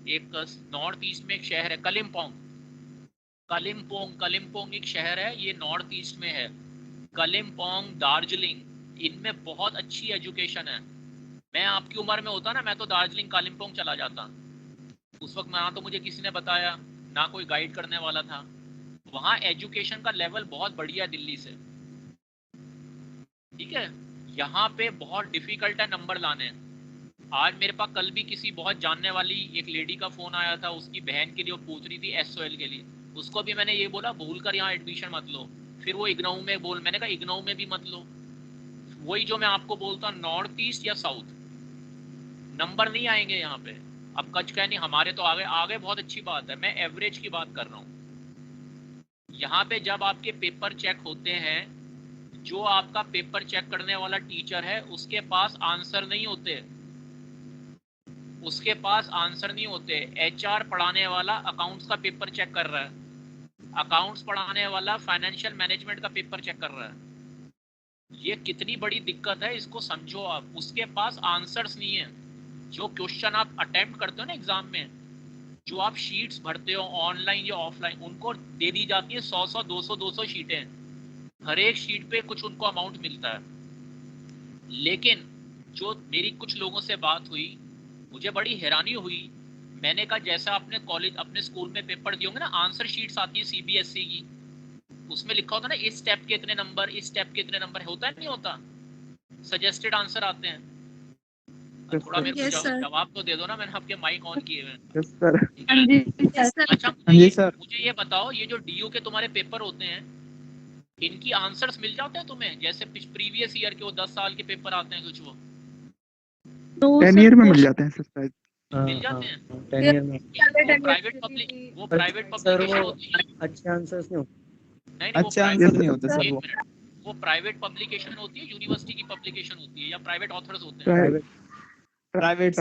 एक नॉर्थ ईस्ट में एक शहर है कलिम्पोंग। कलिम्पोंग एक शहर है, ये नॉर्थ ईस्ट में है। कलिम्पोंग, दार्जिलिंग, इनमें बहुत अच्छी एजुकेशन है। मैं आपकी उम्र में होता ना, मैं तो दार्जिलिंग कालिम्पोंग चला जाता। उस वक्त ना तो मुझे किसी ने बताया, ना कोई गाइड करने वाला था। वहाँ एजुकेशन का लेवल बहुत बढ़िया दिल्ली से, ठीक है। यहाँ पे बहुत डिफिकल्ट है नंबर लाने। आज मेरे पास कल भी किसी बहुत जानने वाली एक लेडी का फोन आया था, उसकी बहन के लिए वो पूछ रही थी SOL के लिए। उसको भी मैंने ये बोला भूल कर यहाँ एडमिशन मत लो, फिर वो इग्नऊ में बोल, मैंने कहा इग्नऊ में भी मत लो। वही जो मैं आपको बोलता हूँ, नॉर्थ ईस्ट या साउथ नंबर नहीं आएंगे यहाँ पे। अब कच कह नहीं, हमारे तो आगे आगे बहुत अच्छी बात है, मैं एवरेज की बात कर रहा हूँ। यहाँ पे जब आपके पेपर चेक होते हैं, जो आपका पेपर चेक करने वाला टीचर है उसके पास आंसर नहीं होते, उसके पास आंसर नहीं होते। एचआर पढ़ाने वाला अकाउंट्स का पेपर चेक कर रहा है, अकाउंट्स पढ़ाने वाला फाइनेंशियल मैनेजमेंट का पेपर चेक कर रहा है। ये कितनी बड़ी दिक्कत है, इसको समझो आप। उसके पास आंसर्स नहीं है। जो क्वेश्चन आप अटेम्प्ट करते हो ना एग्जाम में, जो आप शीट्स भरते हो ऑनलाइन या ऑफलाइन, उनको दे दी जाती है 100 200 शीटें, हर एक शीट पे कुछ उनको अमाउंट मिलता है। लेकिन जो मेरी कुछ लोगों से बात हुई, मुझे बड़ी हैरानी हुई। मैंने कहा जैसा आपने कॉलेज अपने स्कूल में पेपर दिए होंगे ना, आंसर शीट्स आती है सीबीएसई की, उसमें लिखा होता है ना इस स्टेप के इतने नंबर, इस स्टेप के इतने नंबर, होता है नहीं होता, सजेस्टेड आंसर आते हैं। थोड़ा मेरे को जवाब तो दे दो ना, मैंने आपके माइक ऑन किए हुए। Yes sir. अच्छा हाँ जी सर। मुझे ये बताओ, ये जो डीयू के तुम्हारे पेपर होते हैं, इनकी आंसर्स मिल जाते हैं तुम्हें? जैसे प्रीवियस ईयर के वो 10 साल के पेपर आते हैं कुछ, वो 10 ईयर में मिल जाते हैं सर शायद। मिल जाते हैं। 10 ईयर में वो प्राइवेट पब्लिकेशन होती है। अच्छे आंसर्स नहीं होते। नहीं अच्छे आंसर नहीं होते सर वो। वो प्राइवेट पब्लिकेशन होती है, यूनिवर्सिटी की पब्लिकेशन होती है, या प्राइवेट ऑथर्स होते हैं? प्राइवेट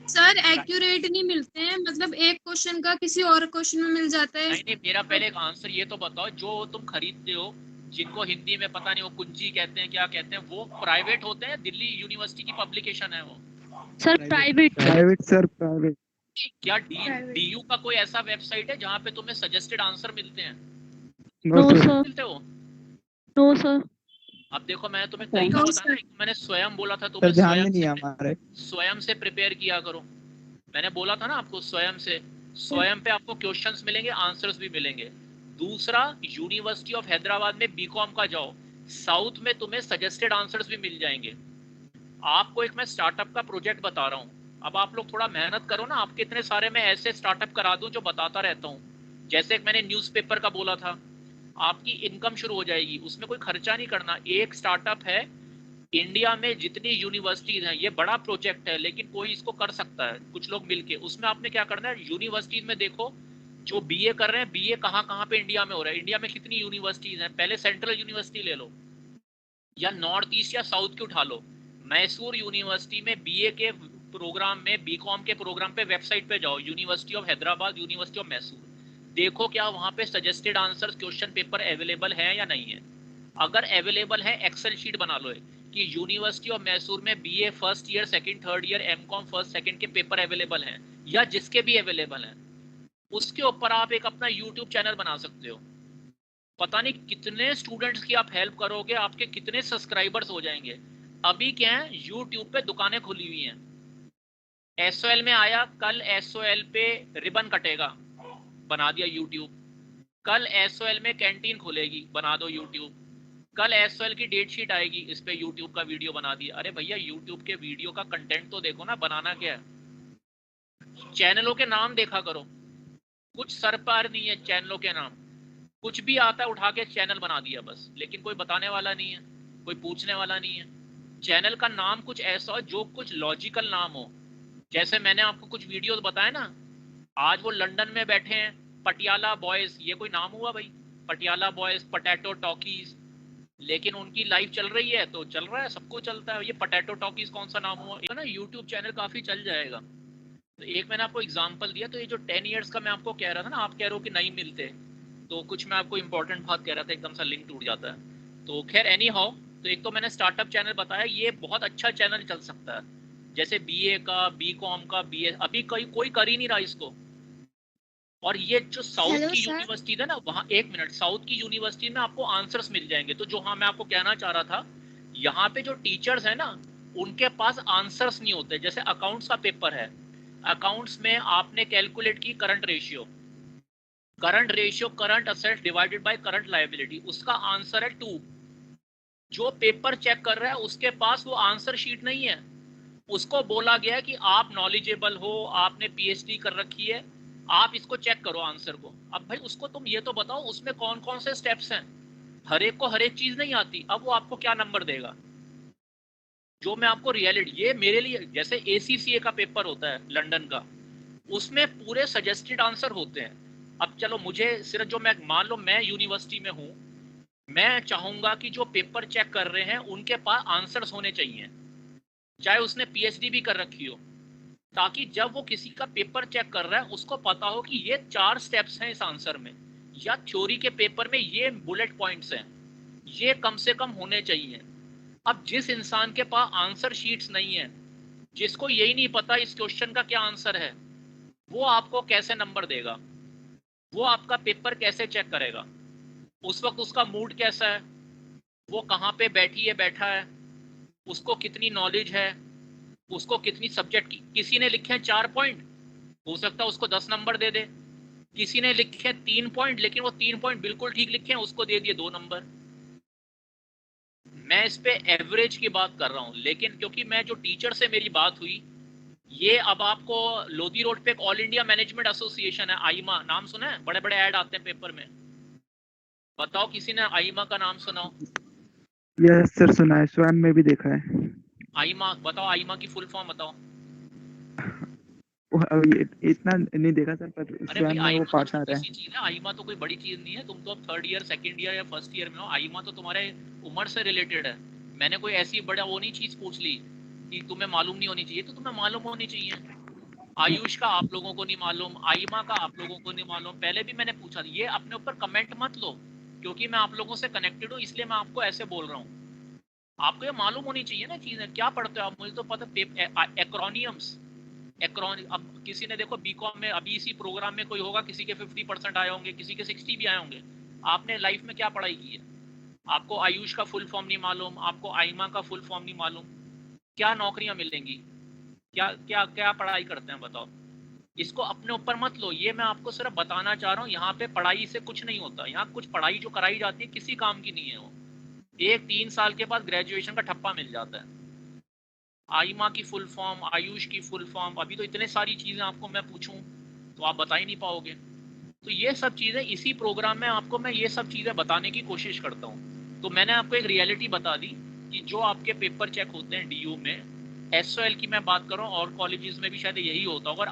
सर एक्यूरेट नहीं मिलते हैं, मतलब एक क्वेश्चन का किसी और क्वेश्चन में मिल जाता है। नहीं, मेरा पहले एक आंसर ये तो बताओ, जो तुम खरीदते हो, जिनको हिंदी में पता नहीं वो कुंजी कहते हैं क्या कहते हैं, वो प्राइवेट होते हैं? दिल्ली यूनिवर्सिटी की पब्लिकेशन है वो? Sir private sir private. क्या डीयू का कोई ऐसा वेबसाइट है जहाँ पे तुम्हें सजेस्टेड आंसर मिलते हैं? No sir. मिलते हो? No sir. अब देखो मैंने तुम्हें तरीका बताया, मैंने स्वयं बोला था सर तुम्हें, ध्यान में नहीं है हमारे। स्वयं से प्रिपेयर किया करो। मैंने बोला था ना आपको, स्वयं से, स्वयं पे आपको क्वेश्चंस मिलेंगे, आंसर्स भी मिलेंगे। दूसरा, यूनिवर्सिटी ऑफ हैदराबाद में बीकॉम का जाओ, साउथ में तुम्हें सजेस्टेड आंसर्स भी मिल जाएंगे। आपको एक मैं स्टार्टअप का प्रोजेक्ट बता रहा हूँ, अब आप लोग थोड़ा मेहनत करो ना, आपके इतने सारे मैं ऐसे स्टार्टअप करा दूं जो बताता रहता हूँ। जैसे एक मैंने न्यूज़पेपर का बोला था, आपकी इनकम शुरू हो जाएगी, उसमें कोई खर्चा नहीं करना। एक स्टार्टअप है, इंडिया में जितनी यूनिवर्सिटीज हैं, ये बड़ा प्रोजेक्ट है लेकिन कोई इसको कर सकता है, कुछ लोग मिलके। उसमें आपने क्या करना है, यूनिवर्सिटीज में देखो जो बीए कर रहे हैं, बीए कहाँ कहाँ पे इंडिया में हो रहा है, इंडिया में कितनी यूनिवर्सिटीज हैं, पहले सेंट्रल यूनिवर्सिटी ले लो, या नॉर्थ ईस्ट या साउथ की उठा लो। मैसूर यूनिवर्सिटी में बीए के प्रोग्राम में, बीकॉम के प्रोग्राम पे वेबसाइट पे जाओ, university of Hyderabad, university of Mysore, देखो क्या वहाँ पे suggested answers question paper available है या नहीं है। अगर अवेलेबल है, एक्सेल शीट बना लो कि यूनिवर्सिटी ऑफ मैसूर में BA first year, second, third year, MCom first second के पेपर अवेलेबल हैं, या जिसके भी अवेलेबल हैं। उसके ऊपर आप एक अपना यूट्यूब चैनल बना सकते हो। पता नहीं कितने स्टूडेंट्स की आप हेल्प करोगे, आपके कितने सब्सक्राइबर्स हो जाएंगे। अभी क्या है, यूट्यूब पे दुकानें खुली हुई हैं। एसओएल में आया, कल एसओएल पे रिबन कटेगा, बना दिया यूट्यूब। कल एसओएल में कैंटीन खुलेगी, बना दो यूट्यूब। कल एसओएल की डेट शीट आएगी, इस पे यूट्यूब का वीडियो बना दिया। अरे भैया, यूट्यूब के वीडियो का कंटेंट तो देखो ना, बनाना क्या है। चैनलों के नाम देखा करो, कुछ सर पार नहीं है चैनलों के नाम, कुछ भी आता है उठा के चैनल बना दिया बस, लेकिन कोई बताने वाला नहीं है, कोई पूछने वाला नहीं है। चैनल का नाम कुछ ऐसा हो जो कुछ लॉजिकल नाम हो। जैसे मैंने आपको कुछ वीडियोस बताए ना, आज वो लंदन में बैठे हैं, पटियाला बॉयज, ये कोई नाम हुआ भाई? पटियाला बॉयज, पोटैटो टॉकीज, लेकिन उनकी लाइफ चल रही है तो चल रहा है, सबको चलता है। ये पोटैटो टॉकीज कौन सा नाम हुआ? ना यूट्यूब चैनल काफी चल जाएगा। तो एक मैंने आपको एग्जांपल दिया। तो ये जो 10 इयर्स का मैं आपको कह रहा था ना, आप कह रहे हो कि नहीं मिलते, तो कुछ मैं आपको इंपॉर्टेंट बात कह रहा था, एकदम सा लिंक टूट जाता है। तो खैर एनी हाउ, तो एक तो मैंने स्टार्टअप चैनल बताया, ये बहुत अच्छा चैनल चल सकता है। जैसे बीए का, बीकॉम का, बीए, अभी कोई कर ही नहीं रहा इसको। और ये जो साउथ की यूनिवर्सिटी है ना, वहाँ, एक मिनट, साउथ की यूनिवर्सिटी में आपको आंसर्स मिल जाएंगे। तो जो, हाँ, मैं आपको कहना चाह रहा था, यहाँ पे जो टीचर्स है ना, उनके पास आंसर्स नहीं होते। जैसे अकाउंट्स का पेपर है, अकाउंट्स में आपने कैलकुलेट की current ratio, current assets divided by current liability, उसका आंसर है 2। जो पेपर चेक कर रहा है उसके पास वो आंसर शीट नहीं है। उसको बोला गया कि आप नॉलेजेबल हो, आपने पीएचडी कर रखी है, आप इसको चेक करो आंसर को। अब भाई उसको तुम ये तो बताओ उसमें कौन कौन से स्टेप्स हैं। हर एक को हर एक चीज नहीं आती, अब वो आपको क्या नंबर देगा? जो मैं आपको रियलिटी, ये मेरे लिए जैसे ACCA का पेपर होता है लंदन का, उसमें पूरे सजेस्टेड आंसर होते हैं। अब चलो मुझे सिर्फ जो मैं मान लो मैं यूनिवर्सिटी में हूँ, मैं चाहूंगा कि जो पेपर चेक कर रहे हैं उनके पास आंसर्स होने चाहिए, चाहे उसने PhD भी कर रखी हो, ताकि जब वो किसी का पेपर चेक कर रहा है उसको पता हो कि ये 4 स्टेप्स हैं इस आंसर में, या थ्योरी के पेपर में ये बुलेट पॉइंट्स हैं, ये कम से कम होने चाहिए। अब जिस इंसान के पास आंसर शीट्स नहीं है, जिसको यही नहीं पता इस क्वेश्चन का क्या आंसर है, वो आपको कैसे नंबर देगा? वो आपका पेपर कैसे चेक करेगा? उस वक्त उसका मूड कैसा है, वो कहाँ पे बैठी है बैठा है, उसको कितनी नॉलेज है, उसको कितनी सब्जेक्ट की। किसी ने लिखे हैं 4 पॉइंट, हो सकता है उसको 10 नंबर दे दे। किसी ने लिखे 3 पॉइंट, लेकिन वो 3 पॉइंट बिल्कुल ठीक लिखे हैं, उसको दे दिए 2 नंबर। मैं इस पे एवरेज की बात कर रहा हूँ, लेकिन क्योंकि मैं जो टीचर से मेरी बात हुई, ये अब आपको लोधी रोड पे एक ऑल इंडिया मैनेजमेंट एसोसिएशन है, आईमा, नाम सुना है? बड़े बड़े ऐड आते हैं पेपर में। बताओ किसी ने आईमा का नाम सुना हो? यस सर, सुना है, स्वयं में भी देखा है। आईमा बताओ, आईमा की फुल फॉर्म बताओ। वो अभी इतना नहीं देखा सर, पर अरे भाई स्वयं में वो आईमा तो पार्टनर छोटी है। सी चीज है, आईमा तो कोई बड़ी चीज नहीं है। तुम तो अब 3rd ईयर 2nd ईयर या 1st ईयर में हो, आईमा तो तुम्हारे उम्र से रिलेटेड है। मैंने कोई ऐसी बड़ा वो नहीं चीज पूछ ली कि तुम्हें मालूम नहीं होनी चाहिए, तो तुम्हें मालूम होनी चाहिए। आयुष का आप लोगों को नहीं मालूम, आईमा का आप लोगों को नहीं मालूम, पहले भी मैंने पूछा। ये अपने ऊपर कमेंट मत लो, क्योंकि मैं आप लोगों से कनेक्टेड हूँ, इसलिए मैं आपको ऐसे बोल रहा हूँ। आपको ये मालूम होनी चाहिए ना चीजें, क्या पढ़ते हो आप? मुझे तो पता एक्रोनियम्स, अब किसी ने देखो बीकॉम में अभी इसी प्रोग्राम में कोई होगा, किसी के 50% आए होंगे, किसी के 60 भी आए होंगे। आपने लाइफ में क्या पढ़ाई की है? आपको आयुष का फुल फॉर्म नहीं मालूम, आपको आईमा का फुल फॉर्म नहीं मालूम, क्या नौकरियां मिलेंगी? क्या क्या क्या पढ़ाई करते हैं बताओ? इसको अपने ऊपर मत लो। ये मैं आपको सिर्फ बताना चाह रहा हूँ, यहाँ पे पढ़ाई से कुछ नहीं होता। यहाँ कुछ पढ़ाई जो कराई जाती है किसी काम की नहीं है वो। एक 3 साल के बाद ग्रेजुएशन का ठप्पा मिल जाता है। आईमा की फुल फॉर्म, आयुष की फुल फॉर्म, अभी तो इतने सारी चीजें आपको मैं पूछूं तो आप बता ही नहीं पाओगे। तो ये सब चीजें इसी प्रोग्राम में आपको मैं ये सब चीजें बताने की कोशिश करता हूँ। तो मैंने आपको एक रियलिटी बता दी कि जो आपके पेपर चेक होते हैं DU में, SOL की मैं बात करूँ, और कॉलेजेस में भी शायद यही होता होगा। और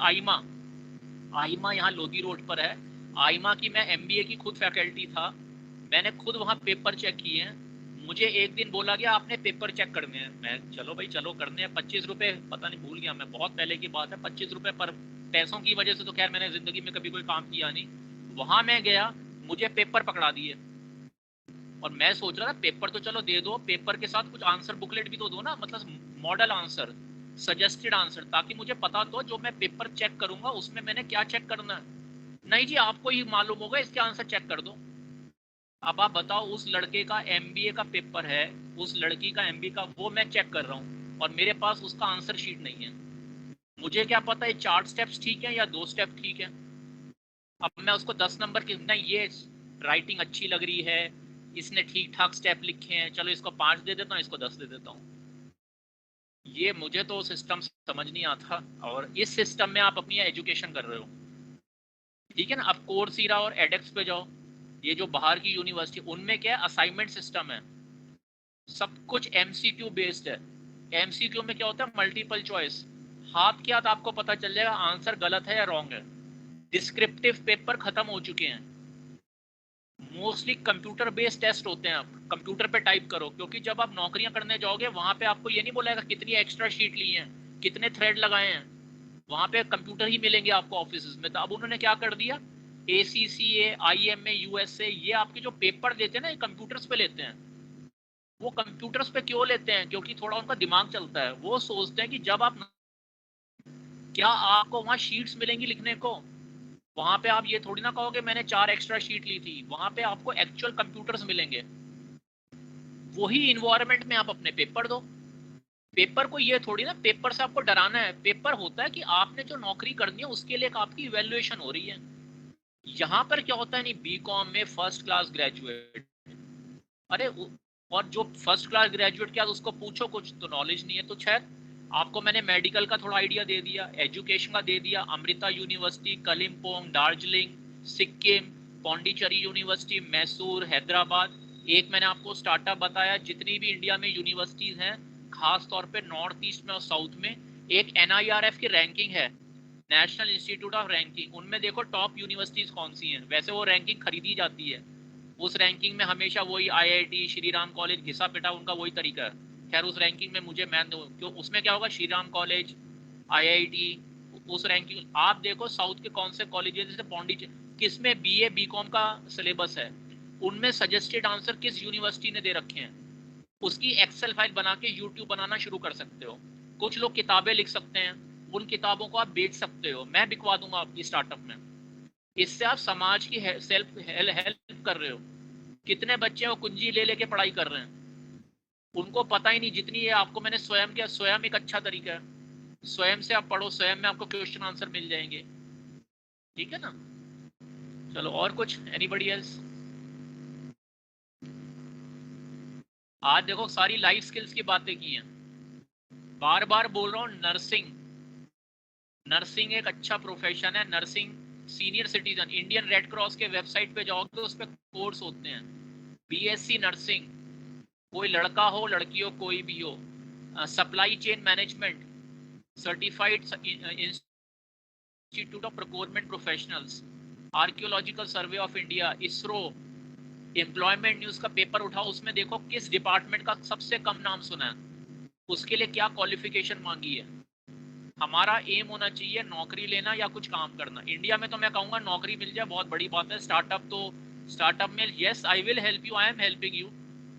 आईमा यहाँ लोधी रोड पर है। आईमा की मैं MBA की खुद फैकल्टी था, मैंने खुद वहाँ पेपर चेक किए हैं। मुझे एक दिन बोला गया आपने पेपर चेक करने हैं। मैं चलो भाई चलो करने हैं। 25 रुपए, पता नहीं भूल गया मैं, बहुत पहले की बात है। 25 रुपए पर, पैसों की वजह से तो खैर मैंने जिंदगी में कभी कोई काम किया नहीं। वहां मैं गया, मुझे पेपर पकड़ा दिए, और मैं सोच रहा था पेपर तो चलो दे दो, पेपर के साथ कुछ आंसर बुकलेट भी तो दो ना, मतलब मॉडल आंसर, सजेस्टेड आंसर, ताकि मुझे पता तो जो मैं पेपर चेक करूंगा उसमें मैंने क्या चेक करना है। नहीं जी, आपको ही मालूम होगा, इसके आंसर चेक कर दो। अब आप बताओ, उस लड़के का MBA का पेपर है, उस लड़की का MBA का, वो मैं चेक कर रहा हूँ, और मेरे पास उसका आंसर शीट नहीं है। मुझे क्या पता ये 4 स्टेप्स ठीक है या 2 स्टेप ठीक है। अब मैं उसको 10 नंबर की, नहीं ये राइटिंग अच्छी लग रही है, इसने ठीक ठाक स्टेप लिखे हैं, चलो इसको 5 दे देता हूँ, इसको 10 दे देता हूँ। ये मुझे तो सिस्टम समझ नहीं आता, और इस सिस्टम में आप अपनी एजुकेशन कर रहे हो, ठीक है ना। अब कोर्सेरा और एडेक्स पे जाओ, ये जो बाहर की यूनिवर्सिटी, उनमें क्या है, असाइनमेंट सिस्टम है, सब कुछ MCQ बेस्ड है। MCQ में क्या होता है, मल्टीपल चॉइस, हाथ के हाथ आपको पता चल जाएगा आंसर गलत है या रॉन्ग है। डिस्क्रिप्टिव पेपर खत्म हो चुके हैं, मोस्टली कंप्यूटर बेस्ड टेस्ट होते हैं। आप कंप्यूटर पे टाइप करो, क्योंकि जब आप नौकरियां करने जाओगे वहां पे आपको ये नहीं बोलेगा कितनी एक्स्ट्रा शीट ली है, कितने थ्रेड लगाए हैं, वहां पे कंप्यूटर ही मिलेंगे आपको ऑफिस में। तो अब उन्होंने क्या कर दिया, ACCA, IMA, USA, ये आपके जो पेपर लेते हैं ना, ये कंप्यूटर्स पे लेते हैं। वो कंप्यूटर्स पे क्यों लेते हैं? क्योंकि थोड़ा उनका दिमाग चलता है। वो सोचते हैं कि जब आप, क्या आपको वहां शीट्स मिलेंगी लिखने को, वहां पे आप ये थोड़ी ना कहोगे मैंने 4 एक्स्ट्रा शीट ली थी, वहां पे आपको एक्चुअल कंप्यूटर्स मिलेंगे। वही इन्वायरमेंट में आप अपने पेपर दो। पेपर को ये थोड़ी ना पेपर से आपको डराना है। पेपर होता है कि आपने जो नौकरी करनी है उसके लिए आपकी इवैल्यूएशन हो रही है। यहाँ पर क्या होता है, नहीं बीकॉम में फर्स्ट क्लास ग्रेजुएट, अरे और जो फर्स्ट क्लास ग्रेजुएट, क्या उसको पूछो कुछ तो नॉलेज नहीं है, तो शायद आपको मैंने मेडिकल का थोड़ा आइडिया दे दिया, एजुकेशन का दे दिया, अमृता यूनिवर्सिटी, कलिम्पोंग, दार्जिलिंग, सिक्किम, पौंडीचेरी यूनिवर्सिटी, मैसूर, हैदराबाद। एक मैंने आपको स्टार्टअप बताया, जितनी भी इंडिया में यूनिवर्सिटीज हैं, खास तौर पे नॉर्थ ईस्ट में और साउथ में, एक NIRF की रैंकिंग है, नेशनल इंस्टीट्यूट ऑफ रैंकिंग, उनमें देखो टॉप यूनिवर्सिटीज कौन सी हैं। वैसे वो रैंकिंग खरीदी जाती है, उस रैंकिंग में हमेशा वही IIT, श्री राम कॉलेज घिसा पिटा, उनका वही तरीका है। खैर उस रैंकिंग में मुझे मैं क्यों, उसमें क्या होगा, श्री राम कॉलेज, IIT, उस रैंकिंग। आप देखो साउथ के कौन से कॉलेजेस, जैसे पौंडीचेरी, किसमें BA BCom का सिलेबस है, उनमें सजेस्टेड आंसर किस यूनिवर्सिटी ने दे रखे हैं, उसकी एक्सेल फाइल बना के यूट्यूब बनाना शुरू कर सकते हो। कुछ लोग किताबें लिख सकते हैं, उन किताबों को आप बेच सकते हो, मैं बिकवा दूंगा आपकी स्टार्टअप में। इससे आप समाज की सेल्फ हेल्प कर रहे हो। कितने बच्चे वो कुंजी ले लेके पढ़ाई कर रहे हैं, उनको पता ही नहीं जितनी ये आपको मैंने स्वयं किया। स्वयं एक अच्छा तरीका है, स्वयं से आप पढ़ो, स्वयं में आपको क्वेश्चन आंसर मिल जाएंगे, ठीक है ना। चलो और कुछ, एनीबॉडी एल्स? आज देखो सारी लाइफ स्किल्स की बातें की हैं, बार बार बोल रहा हूँ, नर्सिंग, नर्सिंग एक अच्छा प्रोफेशन है। Nursing senior citizen, Indian red cross के वेबसाइट पे जाओ तो उस पर कोर्स होते हैं, BSc नर्सिंग, कोई लड़का हो लड़की हो कोई भी हो। Supply chain management, certified institute of procurement professionals, archaeological survey of India, ISRO, employment news का पेपर उठाओ, उसमें देखो किस डिपार्टमेंट का सबसे कम नाम सुना है, उसके लिए क्या क्वालिफिकेशन मांगी है। हमारा एम होना चाहिए नौकरी लेना या कुछ काम करना। इंडिया में तो मैं कहूँगा नौकरी मिल जाए बहुत बड़ी बात है। स्टार्टअप में yes I will help you, I am helping you,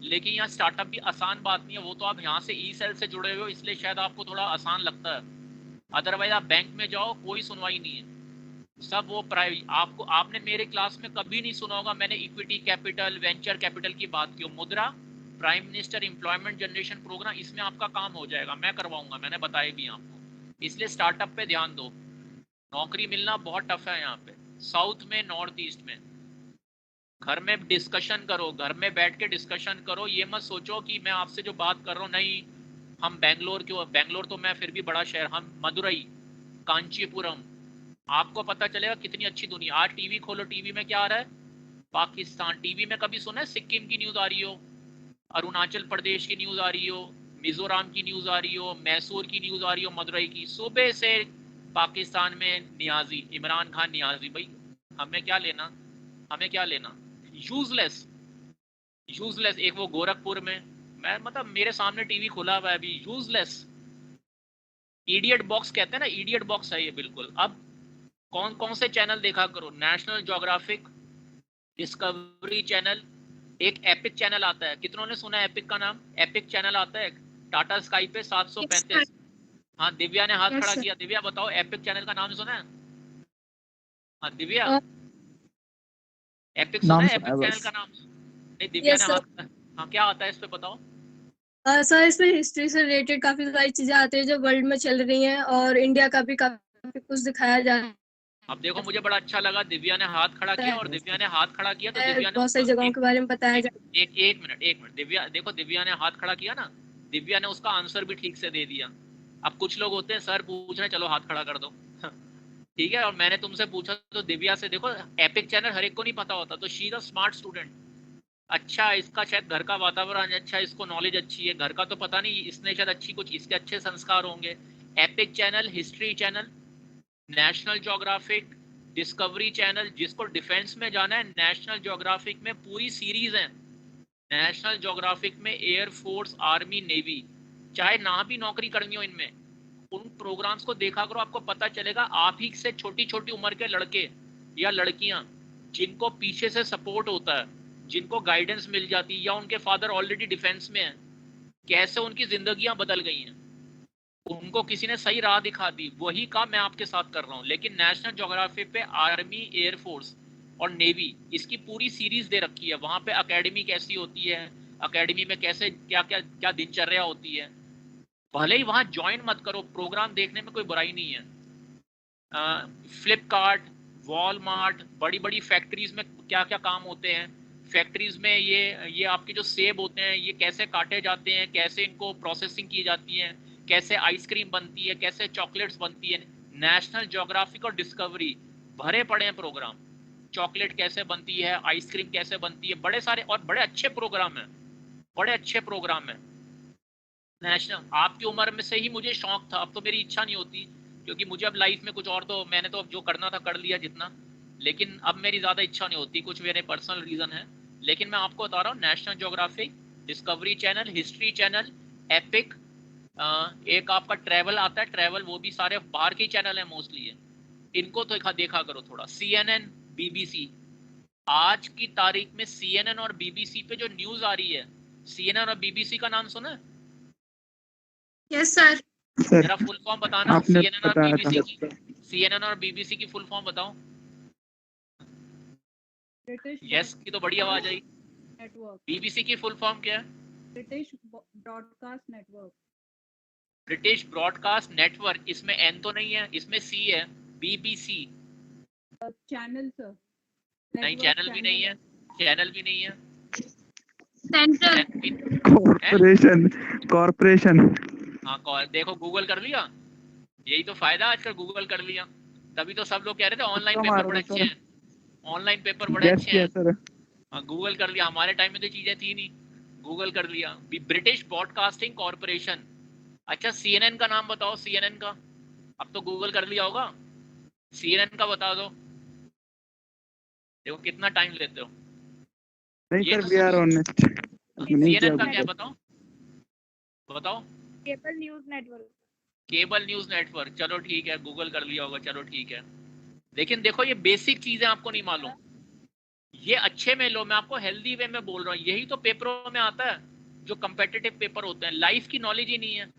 लेकिन यहाँ स्टार्टअप भी आसान बात नहीं है। वो तो आप यहाँ से E-सेल से जुड़े हुए हो, इसलिए शायद आपको थोड़ा आसान लगता है, अदरवाइज आप बैंक में जाओ कोई सुनवाई नहीं है, सब वो प्राइवेट। आपने मेरे क्लास में कभी नहीं सुना होगा मैंने इक्विटी कैपिटल, वेंचर कैपिटल की बात की। Mudra, prime minister employment generation program, इसमें आपका काम हो जाएगा, मैं करवाऊंगा, मैंने बताया भी आपको। इसलिए स्टार्टअप पे ध्यान दो, नौकरी मिलना बहुत टफ है यहाँ पे, साउथ में, नॉर्थ ईस्ट में। घर में डिस्कशन करो, घर में बैठ के डिस्कशन करो, ये मत सोचो कि मैं आपसे जो बात कर रहा हूँ, नहीं हम बेंगलोर क्यों, बेंगलोर तो मैं फिर भी बड़ा शहर, हम मदुरई, कांचीपुरम, आपको पता चलेगा कितनी अच्छी दुनिया। आज टीवी खोलो, टीवी में क्या आ रहा है, पाकिस्तान। टीवी में कभी सुना है सिक्किम की न्यूज आ रही हो, अरुणाचल प्रदेश की न्यूज आ रही हो, मिजोरम की न्यूज आ रही हो, मैसूर की न्यूज आ रही हो, मदुरई की। सुबह से पाकिस्तान में नियाजी, इमरान खान नियाजी, भाई हमें क्या लेना, हमें क्या लेना, यूजलेस, यूजलेस। एक वो गोरखपुर में, मैं मतलब मेरे सामने टीवी खुला हुआ है अभी, यूजलेस, इडियट बॉक्स कहते हैं ना, इडियट बॉक्स है ये बिल्कुल। अब कौन कौन से चैनल देखा करो, नेशनल ज्योग्राफिक, डिस्कवरी चैनल, एक एपिक चैनल आता है, कितनों ने सुना है एपिक का नाम? एपिक चैनल आता है टाटा स्काई पे 735। हाँ दिव्या ने हाथ खड़ा किया, दिव्या बताओ एपिक चैनल का नाम सुना है? हाँ दिव्या, एपिक सुना है? एपिक चैनल का नाम नहीं, दिव्या ने हाथ, हाँ क्या आता है इस पे बताओ। सर इसमें हिस्ट्री से रिलेटेड काफी सारी चीजें आती है जो वर्ल्ड में चल रही हैं, और इंडिया का भी काफी कुछ दिखाया जा रहा है। अब देखो मुझे बड़ा अच्छा लगा, दिव्या ने हाथ खड़ा किया, और दिव्या ने हाथ खड़ा किया तो दिव्या ने बहुत सारी जगहों के बारे में बताया जाए। एक मिनट दिव्या, देखो दिव्या ने हाथ खड़ा किया ना, दिव्या ने उसका आंसर भी ठीक से दे दिया। अब कुछ लोग होते हैं सर पूछ रहे चलो हाथ खड़ा कर दो ठीक है, और मैंने तुमसे पूछा तो दिव्या से, देखो एपिक चैनल हर एक को नहीं पता होता, तो she is a smart student. अच्छा इसका शायद घर का वातावरण अच्छा, इसको नॉलेज अच्छी है, घर का तो पता नहीं, इसने शायद अच्छी कुछ, इसके अच्छे संस्कार होंगे। Epic channel, history channel, national geographic, discovery channel, जिसको डिफेंस में जाना है, नेशनल ज्योग्राफिक में पूरी सीरीज है। नेशनल ज्योग्राफिक में एयरफोर्स, आर्मी, नेवी, चाहे ना भी नौकरी करनी हो इनमें, उन प्रोग्राम्स को देखा करो, आपको पता चलेगा। आप ही से छोटी छोटी उम्र के लड़के या लड़कियां जिनको पीछे से सपोर्ट होता है, जिनको गाइडेंस मिल जाती है, या उनके फादर ऑलरेडी डिफेंस में हैं, कैसे उनकी जिंदगियां बदल गई हैं, उनको किसी ने सही राह दिखा दी। वही काम मैं आपके साथ कर रहा हूँ, लेकिन नेशनल ज्योग्राफी पे आर्मी, एयरफोर्स और नेवी, इसकी पूरी सीरीज दे रखी है। वहां पे एकेडमी कैसी होती है, एकेडमी में कैसे क्या क्या क्या दिनचर्या होती है। भले ही वहां ज्वाइन मत करो, प्रोग्राम देखने में कोई बुराई नहीं है। फ्लिपकार्ट, वॉलमार्ट, बड़ी बड़ी फैक्ट्रीज में क्या क्या काम होते हैं। फैक्ट्रीज में ये आपके जो सेब होते हैं ये कैसे काटे जाते हैं, कैसे इनको प्रोसेसिंग की जाती है, कैसे आइसक्रीम बनती है, कैसे चॉकलेट्स बनती है। नेशनल ज्योग्राफिक और डिस्कवरी भरे पड़े हैं प्रोग्राम, चॉकलेट कैसे बनती है, आइसक्रीम कैसे बनती है, बड़े सारे और बड़े अच्छे प्रोग्राम हैं, बड़े अच्छे प्रोग्राम हैं। नेशनल, आपकी उम्र में से ही मुझे शौक था, अब तो मेरी इच्छा नहीं होती क्योंकि मुझे अब लाइफ में कुछ और, तो मैंने तो अब जो करना था कर लिया जितना, लेकिन अब मेरी ज़्यादा इच्छा नहीं होती, कुछ मेरे पर्सनल रीज़न है। लेकिन मैं आपको बता रहा हूँ, national geographic, discovery channel, history channel, epic, एक आपका ट्रैवल आता है, ट्रैवल, वो भी सारे बाहर के चैनल है मोस्टली है, इनको तो देखा करो थोड़ा। CNN, BBC, आज की तारीख में CNN और BBC पे जो न्यूज़ आ रही है, CNN और BBC का नाम सुना? Yes sir. जरा फुल फॉर्म बताना, आपने CNN और बताया BBC था। की, CNN और BBC की फुल फॉर्म बताओ। यस की तो बड़ी आवाज आई। नेटवर्क। BBC की फुल फॉर्म क्या है? British broadcast network. British broadcast network, इसमें N तो नहीं है, इसमें C है, BBC। Channel sir. नहीं, चैनल भी नहीं है, चैनल भी नहीं है। सेंट्रल। Corporation, corporation. हाँ, देखो गूगल कर लिया, यही तो फायदा आजकल, गूगल कर लिया, तभी तो सब लोग कह रहे थे ऑनलाइन पेपर बड़े अच्छे हैं, ऑनलाइन पेपर बड़े अच्छे हैं। सर, गूगल कर लिया, हमारे टाइम में तो चीजें थी नहीं, गूगल कर लिया। British broadcasting corporation. अच्छा, CNN का नाम बताओ, CNN का, अब तो गूगल कर लिया होगा, CNN का बता दो। देखो कितना टाइम लेते हो। नहीं ये सर, तो we are on it. CNN का क्या है बताओ, बताओ। Cable news network. Cable news network, चलो ठीक है, गूगल कर लिया होगा, चलो ठीक है। लेकिन देखो ये बेसिक चीजें आपको नहीं मालूम, ये अच्छे में लो, मैं आपको हेल्दी वे में बोल रहा हूँ, यही तो पेपरों में आता है, जो कम्पिटिटिव पेपर होते हैं। लाइफ की नॉलेज ही नहीं है,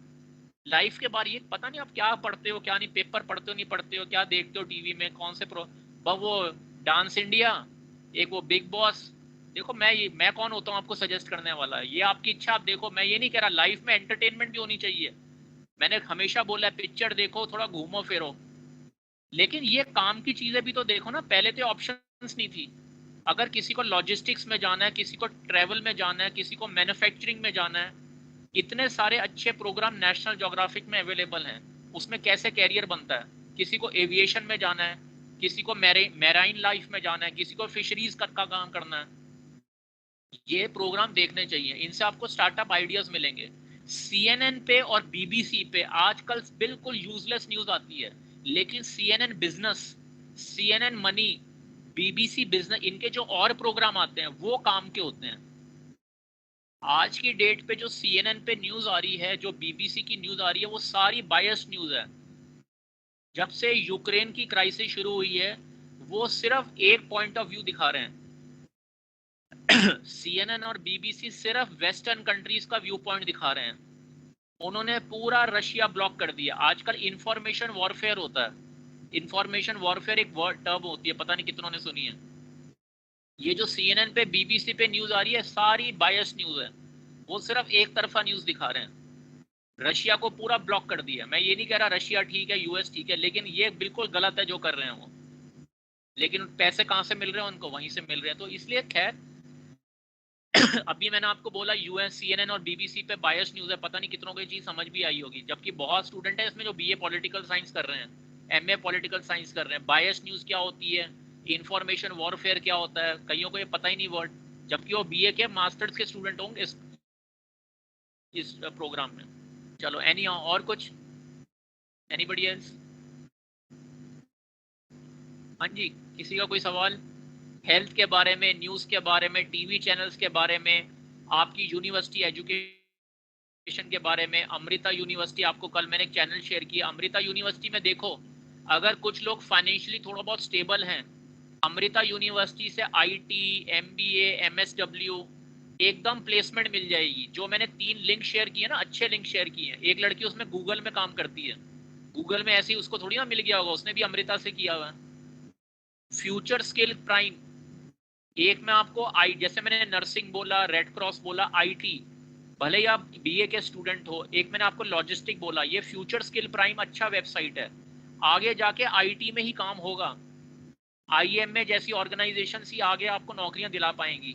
लाइफ के बारे ये पता नहीं आप क्या पढ़ते हो क्या नहीं, पेपर पढ़ते हो नहीं पढ़ते हो, क्या देखते हो टीवी में, कौन से वो डांस इंडिया, एक वो बिग बॉस। देखो मैं कौन होता हूँ आपको सजेस्ट करने वाला है, ये आपकी इच्छा, आप देखो, मैं ये नहीं कह रहा, लाइफ में एंटरटेनमेंट भी होनी चाहिए, मैंने हमेशा बोला है पिक्चर देखो, थोड़ा घूमो फिरो, लेकिन ये काम की चीजें भी तो देखो ना। पहले तो ऑप्शंस नहीं थी, अगर किसी को लॉजिस्टिक्स में जाना है, किसी को ट्रैवल में जाना है, किसी को मैन्युफैक्चरिंग में जाना है, इतने सारे अच्छे प्रोग्राम नेशनल ज्योग्राफिक में अवेलेबल हैं, उसमें कैसे कैरियर बनता है। किसी को एविएशन में जाना है, किसी को मैराइन लाइफ में जाना है, किसी को फिशरीज का काम करना है, ये प्रोग्राम देखने चाहिए, इनसे आपको स्टार्टअप आइडियाज मिलेंगे। CNN पे और BBC पे आजकल बिल्कुल यूजलेस न्यूज आती है, लेकिन CNN business, CNN money, BBC business, इनके जो और प्रोग्राम आते हैं वो काम के होते हैं। आज की डेट पे जो CNN पे न्यूज आ रही है, जो BBC की न्यूज आ रही है, वो सारी बायस न्यूज है। जब से यूक्रेन की क्राइसिस शुरू हुई है, वो सिर्फ एक पॉइंट ऑफ व्यू दिखा रहे हैं। CNN और BBC सिर्फ वेस्टर्न कंट्रीज का व्यू पॉइंट दिखा रहे हैं, उन्होंने पूरा रशिया ब्लॉक कर दिया। आजकल इंफॉर्मेशन वॉरफेयर होता है, इंफॉर्मेशन वॉरफेयर एक वर्ड टर्म होती है, पता नहीं कितनों ने सुनी है। ये जो CNN पे BBC पे न्यूज आ रही है, सारी बायस न्यूज है, वो सिर्फ एक तरफा न्यूज दिखा रहे हैं। रशिया को पूरा ब्लॉक कर दिया। मैं ये नहीं कह रहा रशिया ठीक है, US ठीक है, लेकिन ये बिल्कुल गलत है जो कर रहे हैं वो, लेकिन पैसे कहाँ से मिल रहे हैं उनको, वहीं से मिल रहे हैं। तो इसलिए खैर अभी मैंने आपको बोला US, CNN और BBC पे बायस न्यूज है, पता नहीं कितनों को ये चीज समझ भी आई होगी, जबकि बहुत स्टूडेंट है इसमें जो BA पॉलिटिकल साइंस कर रहे हैं, MA पॉलिटिकल साइंस कर रहे हैं। बायस न्यूज क्या होती है, इंफॉर्मेशन वॉरफेयर क्या होता है, कईयों को ये पता ही नहीं वर्ड, जबकि वो BA के मास्टर्स के स्टूडेंट होंगे इस प्रोग्राम में। चलो एनी और कुछ, एनीबडी एल्स? हाँ जी, किसी का कोई सवाल हेल्थ के बारे में, न्यूज़ के बारे में, टीवी चैनल्स के बारे में, आपकी यूनिवर्सिटी एजुकेशन के बारे में? अमृता यूनिवर्सिटी, आपको कल मैंने एक चैनल शेयर किया, अमृता यूनिवर्सिटी में देखो, अगर कुछ लोग फाइनेंशियली थोड़ा बहुत स्टेबल हैं, अमृता यूनिवर्सिटी से IT, MBA, MSW एकदम प्लेसमेंट मिल जाएगी। जो मैंने 3 लिंक शेयर किए ना, अच्छे लिंक शेयर किए हैं, एक लड़की उसमें गूगल में काम करती है, गूगल में ऐसे ही उसको थोड़ी ना मिल गया होगा, उसने भी अमृता से किया हुआ है। फ्यूचर स्किल प्राइम, एक में आपको जैसे मैंने नर्सिंग बोला, रेड क्रॉस बोला, IT, भले ही आप BA के स्टूडेंट हो, एक मैंने आपको लॉजिस्टिक बोला, ये फ्यूचर स्किल प्राइम अच्छा वेबसाइट है, आगे जाके IT में ही काम होगा, IMA जैसी ऑर्गेनाइजेशन ही आगे आपको नौकरियां दिला पाएंगी।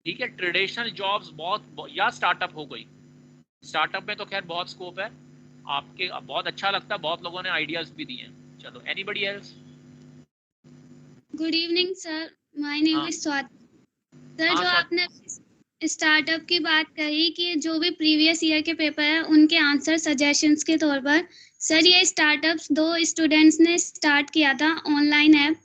ठीक है, ट्रेडिशनल जॉब्स बहुत या स्टार्टअप हो गई, स्टार्टअप में तो खैर बहुत स्कोप है आपके, बहुत अच्छा लगता है, बहुत लोगों ने आइडियाज भी दिए हैं। चलो anybody else? Good evening sir, my name हाँ इज स्वाति। सर, हाँ जो स्वाति, आपने स्टार्टअप की बात कही कि जो भी प्रीवियस ईयर के पेपर है उनके आंसर सजेशंस के तौर पर, सर ये स्टार्टअप्स 2 स्टूडेंट्स ने स्टार्ट किया था ऑनलाइन ऐप,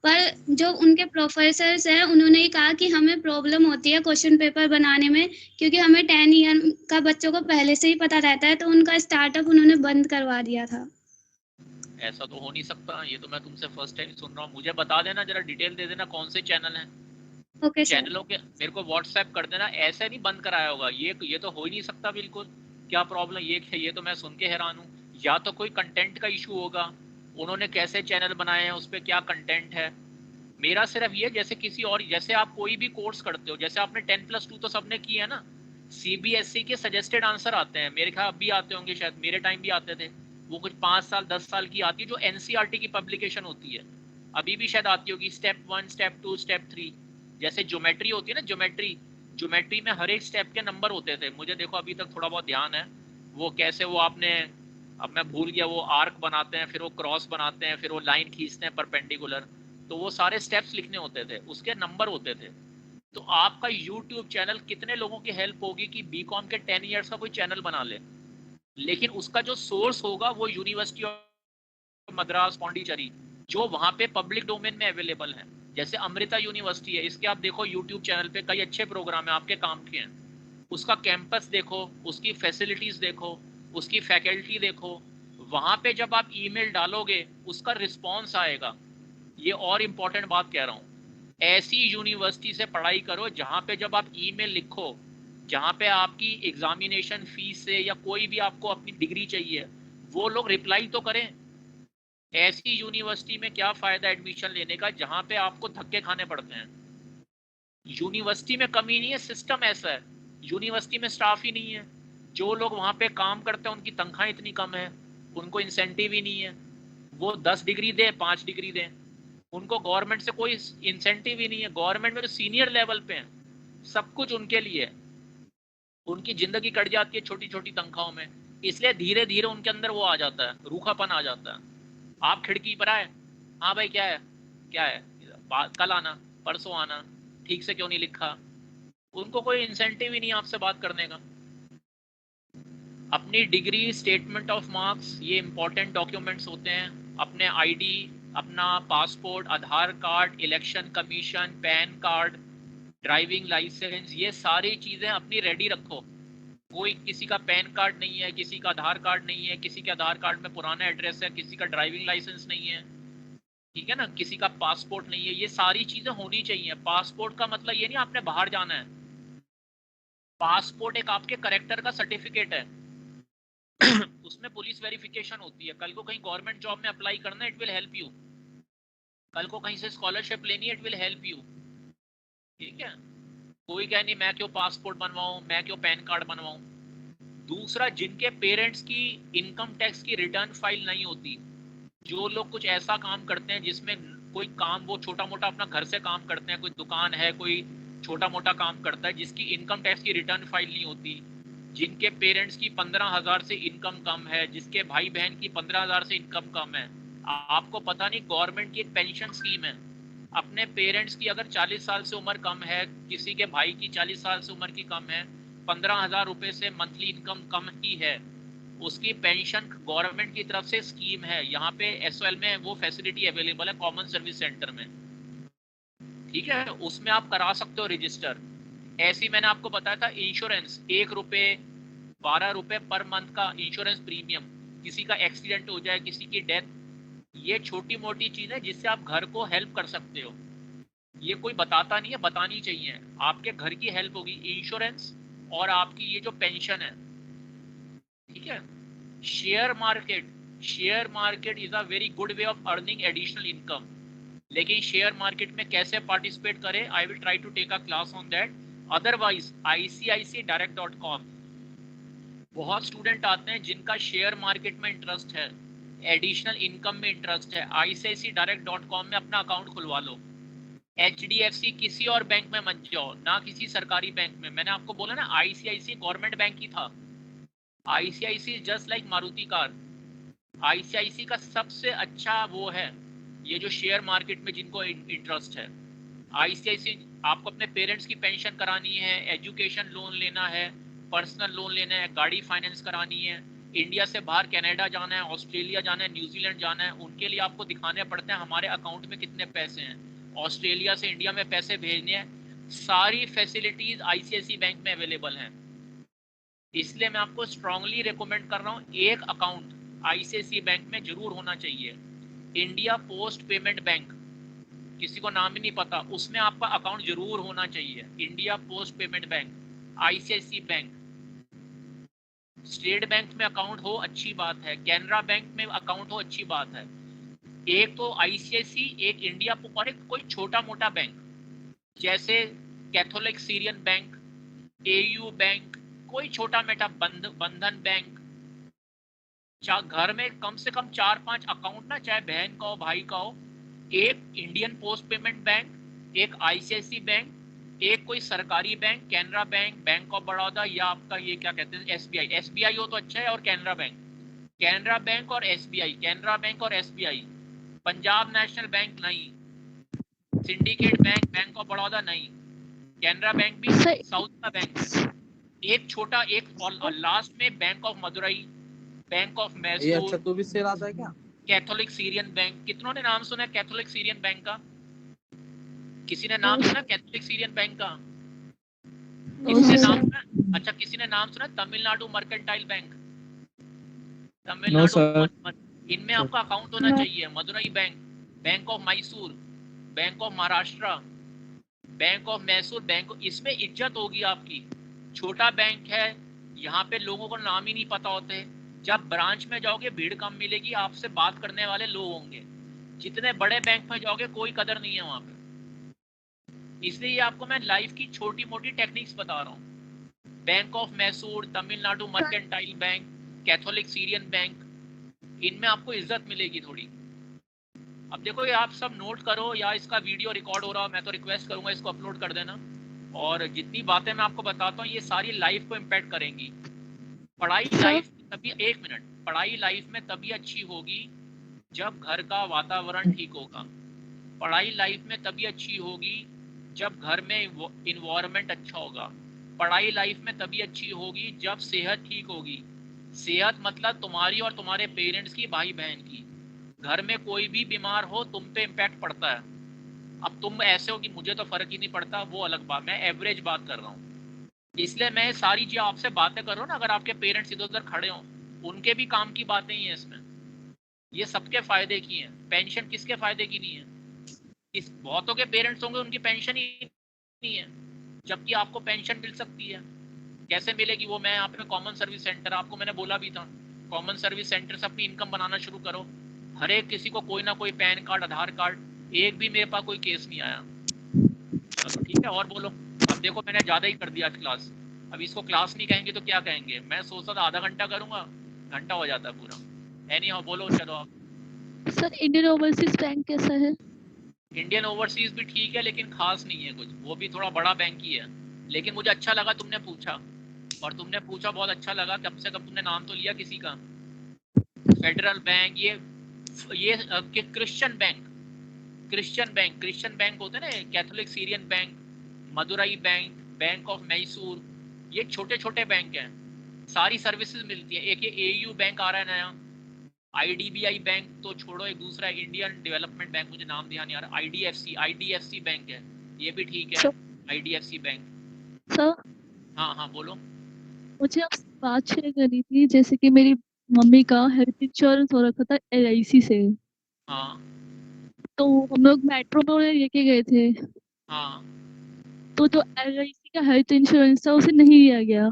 पर जो उनके प्रोफेसर्स हैं उन्होंने ही कहा कि हमें प्रॉब्लम होती है क्वेश्चन पेपर बनाने में, क्योंकि हमें 10 ईयर का बच्चों को पहले से ही पता रहता है, तो उनका स्टार्टअप उन्होंने बंद करवा दिया था। ऐसा तो हो नहीं सकता, ये तो मैं तुमसे फर्स्ट टाइम सुन रहा हूँ। मुझे बता देना, जरा डिटेल दे देना कौन से चैनल हैं। Okay sir. चैनलों के मेरे को व्हाट्सएप कर देना, ऐसे नहीं बंद कराया होगा, ये तो हो ही नहीं सकता बिल्कुल। क्या प्रॉब्लम ये तो मैं सुन के हैरान हूँ। या तो कोई कंटेंट का इशू होगा, उन्होंने कैसे चैनल बनाए हैं, उस पर क्या कंटेंट है। मेरा सिर्फ ये, जैसे किसी और, जैसे आप कोई भी कोर्स करते हो, जैसे आपने 10+2 तो सबने किया है ना, CBSE के सजेस्टेड आंसर आते हैं, मेरे ख्याल अब भी आते होंगे, शायद मेरे टाइम भी आते थे। वो कुछ 5 साल 10 साल की आती है, जो NCERT की पब्लिकेशन होती है, अभी भी शायद आती होगी। स्टेप 1, स्टेप 2, स्टेप 3, जैसे ज्योमेट्री होती है ना, ज्योमेट्री में हर एक स्टेप के नंबर होते थे। मुझे देखो अभी तक थोड़ा बहुत ध्यान है, वो कैसे वो आपने, अब मैं भूल गया, वो आर्क बनाते हैं, फिर वो क्रॉस बनाते हैं, फिर वो लाइन खींचते हैं परपेंडिकुलर, तो वो सारे स्टेप्स लिखने होते थे, उसके नंबर होते थे। तो आपका यूट्यूब चैनल कितने लोगों की हेल्प होगी कि बीकॉम के 10 इयर्स का कोई चैनल बना ले, लेकिन उसका जो सोर्स होगा वो यूनिवर्सिटी ऑफ मद्रास, पौंडीचेरी, जो वहाँ पे पब्लिक डोमेन में अवेलेबल है। जैसे अमृता यूनिवर्सिटी है, इसके आप देखो यूट्यूब चैनल पे कई अच्छे प्रोग्राम है, आपके काम के हैं। उसका कैंपस देखो, उसकी फैसिलिटीज देखो, उसकी फैकल्टी देखो, वहाँ पे जब आप ईमेल डालोगे उसका रिस्पॉन्स आएगा। ये और इम्पोर्टेंट बात कह रहा हूँ, ऐसी यूनिवर्सिटी से पढ़ाई करो जहाँ पे जब आप ईमेल लिखो, जहाँ पे आपकी एग्जामिनेशन फीस से या कोई भी आपको अपनी डिग्री चाहिए, वो लोग रिप्लाई तो करें। ऐसी यूनिवर्सिटी में क्या फ़ायदा एडमिशन लेने का जहाँ पे आपको धक्के खाने पड़ते हैं। यूनिवर्सिटी में कमी नहीं है, सिस्टम ऐसा है, यूनिवर्सिटी में स्टाफ ही नहीं है। जो लोग वहाँ पे काम करते हैं उनकी तनख्वाह इतनी कम है, उनको इंसेंटिव ही नहीं है। वो 10 डिग्री दें, 5 डिग्री दें, उनको गवर्नमेंट से कोई इंसेंटिव ही नहीं है। गवर्नमेंट में तो सीनियर लेवल पे हैं, सब कुछ उनके लिए है, उनकी ज़िंदगी कट जाती है छोटी छोटी तनख्वाहों में। इसलिए धीरे धीरे उनके अंदर वो आ जाता है, रूखापन आ जाता है। आप खिड़की पर आए, हाँ भाई क्या है, क्या है, कल आना, परसों आना, ठीक से क्यों नहीं लिखा। उनको कोई इंसेंटिव ही नहीं आपसे बात करने का। अपनी डिग्री, स्टेटमेंट ऑफ मार्क्स, ये इंपॉर्टेंट डॉक्यूमेंट्स होते हैं। अपने आईडी, अपना passport, Aadhaar card, election commission, PAN card, driving licence, ये सारी चीज़ें अपनी रेडी रखो। कोई किसी का पैन कार्ड नहीं है, किसी का आधार कार्ड नहीं है, किसी के आधार कार्ड में पुराना एड्रेस है, किसी का ड्राइविंग लाइसेंस नहीं है, ठीक है ना, किसी का पासपोर्ट नहीं है, ये सारी चीज़ें होनी चाहिए। पासपोर्ट का मतलब ये नहीं आपने बाहर जाना है, पासपोर्ट एक आपके करेक्टर का सर्टिफिकेट है। उसमें पुलिस वेरिफिकेशन होती है। कल को कहीं गवर्नमेंट जॉब में अप्लाई करना है, इट विल हेल्प यू। कल को कहीं से स्कॉलरशिप लेनी है, इट विल हेल्प यू, ठीक है। कोई कहे नहीं मैं क्यों पासपोर्ट बनवाऊं, मैं क्यों पैन कार्ड बनवाऊं। दूसरा, जिनके पेरेंट्स की इनकम टैक्स की रिटर्न फाइल नहीं होती, जो लोग कुछ ऐसा काम करते हैं जिसमें कोई काम वो छोटा मोटा अपना घर से काम करते हैं, कोई दुकान है, कोई छोटा मोटा काम करता है, जिसकी इनकम टैक्स की रिटर्न फाइल नहीं होती, जिनके पेरेंट्स की 15,000 से इनकम कम है, जिसके भाई बहन की 15,000 से इनकम कम है। आपको पता नहीं, गवर्नमेंट की एक पेंशन स्कीम है, अपने पेरेंट्स की अगर 40 साल से उम्र कम है, किसी के भाई की 40 साल से उम्र की कम है, 15,000 रुपये से मंथली इनकम कम ही है, उसकी पेंशन गवर्नमेंट की तरफ से स्कीम है। यहाँ पे SOL में वो फैसिलिटी अवेलेबल है, कॉमन सर्विस सेंटर में, ठीक है, उसमें आप करा सकते हो रजिस्टर। ऐसी मैंने आपको बताया था, इंश्योरेंस 1 रुपये 12 रुपये पर मंथ का इंश्योरेंस प्रीमियम, किसी का एक्सीडेंट हो जाए, किसी की डेथ, ये छोटी मोटी चीज़ है जिससे आप घर को हेल्प कर सकते हो। ये कोई बताता नहीं है, बतानी चाहिए, आपके घर की हेल्प होगी, इंश्योरेंस और आपकी ये जो पेंशन है, ठीक है। Share market is a very good way of earning additional income, लेकिन शेयर मार्केट में कैसे पार्टिसिपेट करें, I will try to take a class on that. Otherwise ICICdirect.com, बहुत स्टूडेंट आते हैं जिनका शेयर मार्केट में इंटरेस्ट है, एडिशनल इनकम में इंटरेस्ट है, ICICdirect.com में अपना अकाउंट खुलवा लो। HDFC किसी और बैंक में मत जाओ, ना किसी सरकारी बैंक में। मैंने आपको बोला ना, ICICI गवर्नमेंट बैंक ही था, ICICI just like Maruti car. ICICI का सबसे अच्छा वो है ये जो शेयर मार्केट में जिनको इंटरेस्ट है, ICICI आपको अपने पेरेंट्स की पेंशन करानी है, एजुकेशन लोन लेना है, पर्सनल लोन लेना है, गाड़ी फाइनेंस करानी है, इंडिया से बाहर कनाडा जाना है, ऑस्ट्रेलिया जाना है, न्यूजीलैंड जाना है, उनके लिए आपको दिखाने पड़ते हैं हमारे अकाउंट में कितने पैसे हैं, ऑस्ट्रेलिया से इंडिया में पैसे भेजने हैं, सारी फैसिलिटीज ICICI बैंक में अवेलेबल हैं। इसलिए मैं आपको स्ट्रांगली रिकमेंड कर रहा हूँ एक अकाउंट ICICI बैंक में जरूर होना चाहिए। इंडिया पोस्ट पेमेंट बैंक, किसी को नाम ही नहीं पता, उसमें आपका अकाउंट जरूर होना चाहिए। India post payment bank, ICICI bank, state bank में अकाउंट हो अच्छी बात है, कैनरा बैंक में अकाउंट हो अच्छी बात है। एक तो ICICI, एक इंडिया और एक कोई छोटा मोटा बैंक जैसे Catholic Syrian bank, AU bank, कोई छोटा मोटा बंधन बैंक, घर में कम से कम 4-5 अकाउंट ना, चाहे बहन का हो भाई का हो, एक इंडियन पोस्ट पेमेंट बैंक, एक ICICI बैंक, एक कोई सरकारी bank, Canara bank, bank of Baroda, या आपका ये क्या कहते हैं SBI हो तो अच्छा है, और कैनरा बैंक और SBI, कैनरा बैंक और SBI, पंजाब नेशनल बैंक नहीं, syndicate bank, bank of Baroda नहीं, कैनरा बैंक भी साउथ का बैंक है, एक छोटा एक लास्ट में bank of Madurai, bank of Mysore. अच्छा तो भी सेल आता है क्या? कैथोलिक सीरियन बैंक, कितनों ने नाम सुना है कैथोलिक सीरियन बैंक का? किसी ने नाम सुना कैथोलिक सीरियन बैंक का? किसी ने नाम सुना? अच्छा, किसी ने नाम सुना तमिलनाडु मर्केंटाइल बैंक? तमिलनाडु, इनमें आपका अकाउंट होना चाहिए। Madurai bank, bank of Mysore, bank of Maharashtra, bank of Mysore, bank, इसमें इज्जत होगी आपकी। छोटा बैंक है, यहाँ पे लोगों को नाम ही नहीं पता होते। जब ब्रांच में जाओगे भीड़ कम मिलेगी, आपसे बात करने वाले लोग होंगे। जितने बड़े बैंक में जाओगे कोई कदर नहीं है वहाँ पे। इसलिए आपको मैं लाइफ की छोटी मोटी टेक्निक्स बता रहा हूँ। Bank of Mysore, Tamil Nadu mercantile bank, Catholic Syrian bank, इनमें आपको इज्जत मिलेगी थोड़ी। अब देखो ये आप सब नोट करो, या इसका वीडियो रिकॉर्ड हो रहा, मैं तो रिक्वेस्ट करूंगा इसको अपलोड कर देना। और जितनी बातें मैं आपको बताता हूँ ये सारी लाइफ को इम्पैक्ट करेंगी। पढ़ाई लाइफ तभी, एक मिनट, पढ़ाई लाइफ में तभी अच्छी होगी जब घर का वातावरण ठीक होगा। पढ़ाई लाइफ में तभी अच्छी होगी जब घर में इन्वायरमेंट अच्छा होगा। पढ़ाई लाइफ में तभी अच्छी होगी जब सेहत ठीक होगी। सेहत मतलब तुम्हारी और तुम्हारे पेरेंट्स की, भाई बहन की। घर में कोई भी बीमार हो तुम पे इम्पैक्ट पड़ता है। अब तुम ऐसे हो कि मुझे तो फर्क ही नहीं पड़ता, वो अलग बात, मैं एवरेज बात कर रहा हूँ। इसलिए मैं सारी चीज़ आपसे बातें कर रहा हूँ ना, अगर आपके पेरेंट्स इधर उधर खड़े हों, उनके भी काम की बातें ही हैं इसमें। ये सबके फायदे की हैं। पेंशन किसके फायदे की नहीं है? इस बहुतों के पेरेंट्स होंगे उनकी पेंशन ही नहीं है, जबकि आपको पेंशन मिल सकती है। कैसे मिलेगी वो मैं यहाँ पे कॉमन सर्विस सेंटर, आपको मैंने बोला भी था, कॉमन सर्विस सेंटर से अपनी इनकम बनाना शुरू करो। हर एक किसी को कोई ना कोई पैन कार्ड, आधार कार्ड, एक भी मेरे पास कोई केस नहीं आया। चलो ठीक है, और बोलो। अब देखो मैंने ज़्यादा ही कर दिया आज क्लास, अब इसको क्लास नहीं कहेंगे तो क्या कहेंगे? मैं सोचता था आधा घंटा करूँगा, घंटा हो जाता है पूरा। एनी हाउ, बोलो चलो आप। सर इंडियन ओवरसीज बैंक कैसा है? इंडियन ओवरसीज भी ठीक है लेकिन खास नहीं है कुछ, वो भी थोड़ा बड़ा बैंक ही है। लेकिन मुझे अच्छा लगा तुमने पूछा, और तुमने पूछा बहुत अच्छा लगा। कम से कम तुमने नाम तो लिया किसी का। फेडरल बैंक, ये क्रिश्चियन बैंक, क्रिश्चियन बैंक होते हैं ना, Catholic Syrian bank, Madurai bank, bank of Mysore, ये छोटे छोटे बैंक हैं, सारी सर्विसेज मिलती है। एक ये AU बैंक आ रहा है नया, IDBI बैंक तो छोड़ो, एक दूसरा इंडियन डेवलपमेंट बैंक, मुझे नाम ध्यान नहीं आ रहा, IDFC बैंक है, ये भी ठीक है। IDFC bank. सर हाँ हाँ बोलो। मुझे आपसे बात शेयर करनी थी, जैसे कि मेरी मम्मी का हेल्थ इंश्योरेंस हो रखा था LIC से। हाँ तो हम लोग मेट्रो में उन्हें लेके गए थे। हाँ, तो जो LIC का हेल्थ इंश्योरेंस था उसे नहीं लिया गया,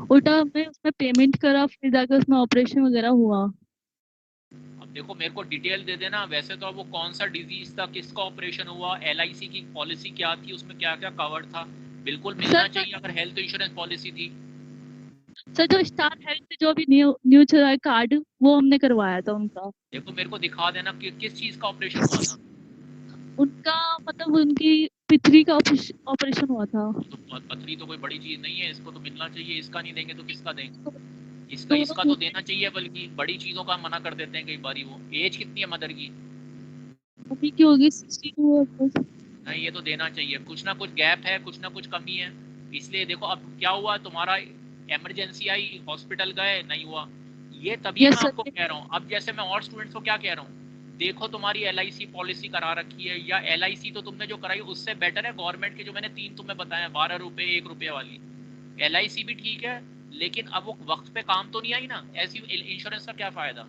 उल्टा हमने उसमें पेमेंट करा, फिर जाकर उसमें ऑपरेशन वगैरह हुआ। अब देखो मेरे को डिटेल दे देना। वैसे तो वो कौन सा डिजीज था, किसका ऑपरेशन हुआ, LIC की पॉलिसी क्या थी, उसमें क्या क्या कवर्ड था, बिल्कुल मिलना चाहिए अगर हेल्थ इंश्योरेंस पॉलिसी थी। सर जो स्टार हेल्थ जो भी न्यू चला है कार्ड, वो हमने करवाया था उनका। देखो मेरे को दिखा देना कि किस चीज का ऑपरेशन हुआ था। उनका मतलब उनकी पथरी का ऑपरेशन हुआ था। तो पथरी तो कोई बड़ी चीज नहीं है, इसको तो मिलना चाहिए। इसका नहीं देंगे तो किसका देंगे? इसका इसका तो देना चाहिए, बल्कि बड़ी चीजों का मना कर देते हैं कई बारी। वो एज कितनी है मदर की? अभी की होगी 62 नहीं, ये तो देना चाहिए। कुछ ना कुछ गैप है, कुछ ना कुछ कमी है। इसलिए देखो अब क्या हुआ, तुम्हारा इमरजेंसी आई, हॉस्पिटल गए, नहीं हुआ। ये तभी Yes, मैं sir. आपको कह रहा हूँ। अब जैसे मैं और स्टूडेंट्स को क्या कह रहा हूँ, देखो तुम्हारी LIC पॉलिसी करा रखी है, या LIC तो तुमने जो कराई उससे बेटर है गवर्नमेंट के जो मैंने 3 तुम्हें बताया, 12 रुपए 1 रुपये वाली। LIC भी ठीक है, लेकिन अब वो वक्त पे काम तो नहीं आई ना। ऐसी इंश्योरेंस का क्या फायदा?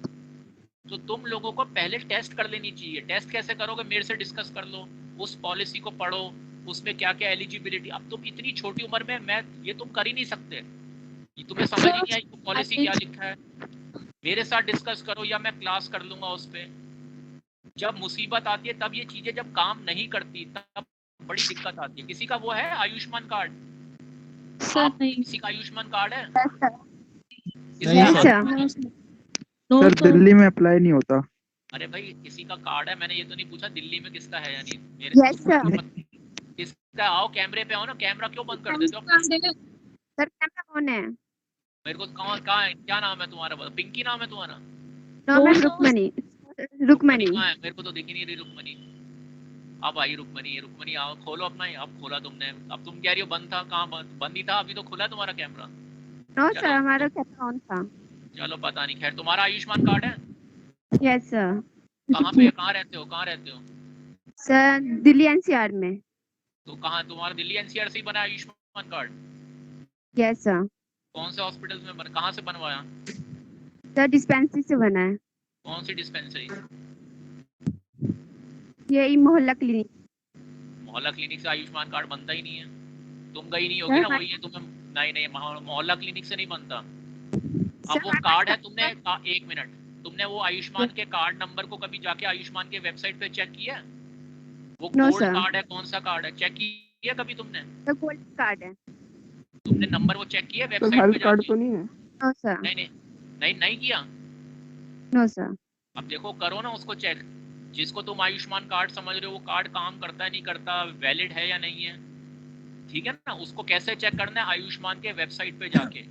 तो तुम लोगों को पहले टेस्ट कर लेनी चाहिए। टेस्ट कैसे करोगे? मेरे से डिस्कस कर लो, उस पॉलिसी को पढ़ो, उसमें क्या क्या एलिजिबिलिटी। अब तुम इतनी छोटी उम्र में, मैं ये तुम कर ही नहीं सकते, ये तुम्हें समझ ही नहीं आई पॉलिसी क्या लिखा है। मेरे साथ डिस्कस करो, या मैं क्लास कर लूंगा उस पर। जब मुसीबत आती है, तब ये चीजें जब काम नहीं करती, तब बड़ी दिक्कत आती है। किसी का वो है आयुष्मान कार्ड? सर नहीं किसी का आयुष्मान कार्ड है? सर दिल्ली में अप्लाई नहीं होता। अरे भाई, किसी का कार्ड है, मैंने ये तो नहीं पूछा दिल्ली में किसका है। यानी मेरे किसका? आओ कैमरे पे आओ ना। कैमरा क्यों बंद कर देते हो? सर कैमरा कौन है? मेरे को कहाँ है? क्या नाम है तुम्हारा? पिंकी नाम है तुम्हारा? रुक्मणी। कहाँ है? मेरे को तो दिख ही नहीं रही रुक्मणी। अब आई रुक्मणी। रुक्मणी आओ, खोलो अपना। अब खोला तुमने। अब तुम कह रही हो बंद था। कहाँ बंद ही था? अभी तो खुला तुम्हारा कैमरा। नो सर, हमारा कैमरा ऑन था। चलो पता नहीं। खैर, तुम्हारा आयुष्मान कार्ड है? Yes sir. कहाँ पे? कहाँ रहते हो? कहाँ रहते हो? सर दिल्ली NCR में। तो कहाँ तुम्हारा दिल्ली NCR से ही बना आयुष्मान कार्ड? Yes sir. कौन से हॉस्पिटल में बना? कहाँ से बनवाया? सर डिस्पेंसरी से बना है। कौन सी डिस्पेंसरी? यही मोहल्ला क्लिनिक। मोहल्ला क्लिनिक से आयुष्मान कार्ड बनता ही नहीं है। तुम गई नहीं होगी ना, वही है तुम्हें। नहीं, मोहल्ला क्लिनिक से नहीं बनता। अब वो कार्ड है, तुमने 1 मिनट, तुमने वो आयुष्मान के कार्ड नंबर को कभी जाके आयुष्मान के वेबसाइट पे चेक किया? वो गोल्ड कार्ड है, कौन सा कार्ड है, चेक किया कभी तुमने? गोल्ड कार्ड है। तुमने नंबर वो चेक किया वेबसाइट पे कार्ड जाके? तो नहीं है? No sir. नहीं किया। No sir. अब देखो, करो ना उसको चेक। जिसको तुम आयुष्मान कार्ड समझ रहे हो, वो कार्ड काम करता है नहीं करता, वैलिड है या नहीं है, ठीक है ना? उसको कैसे चेक करना है? आयुष्मान के वेबसाइट पे जाके।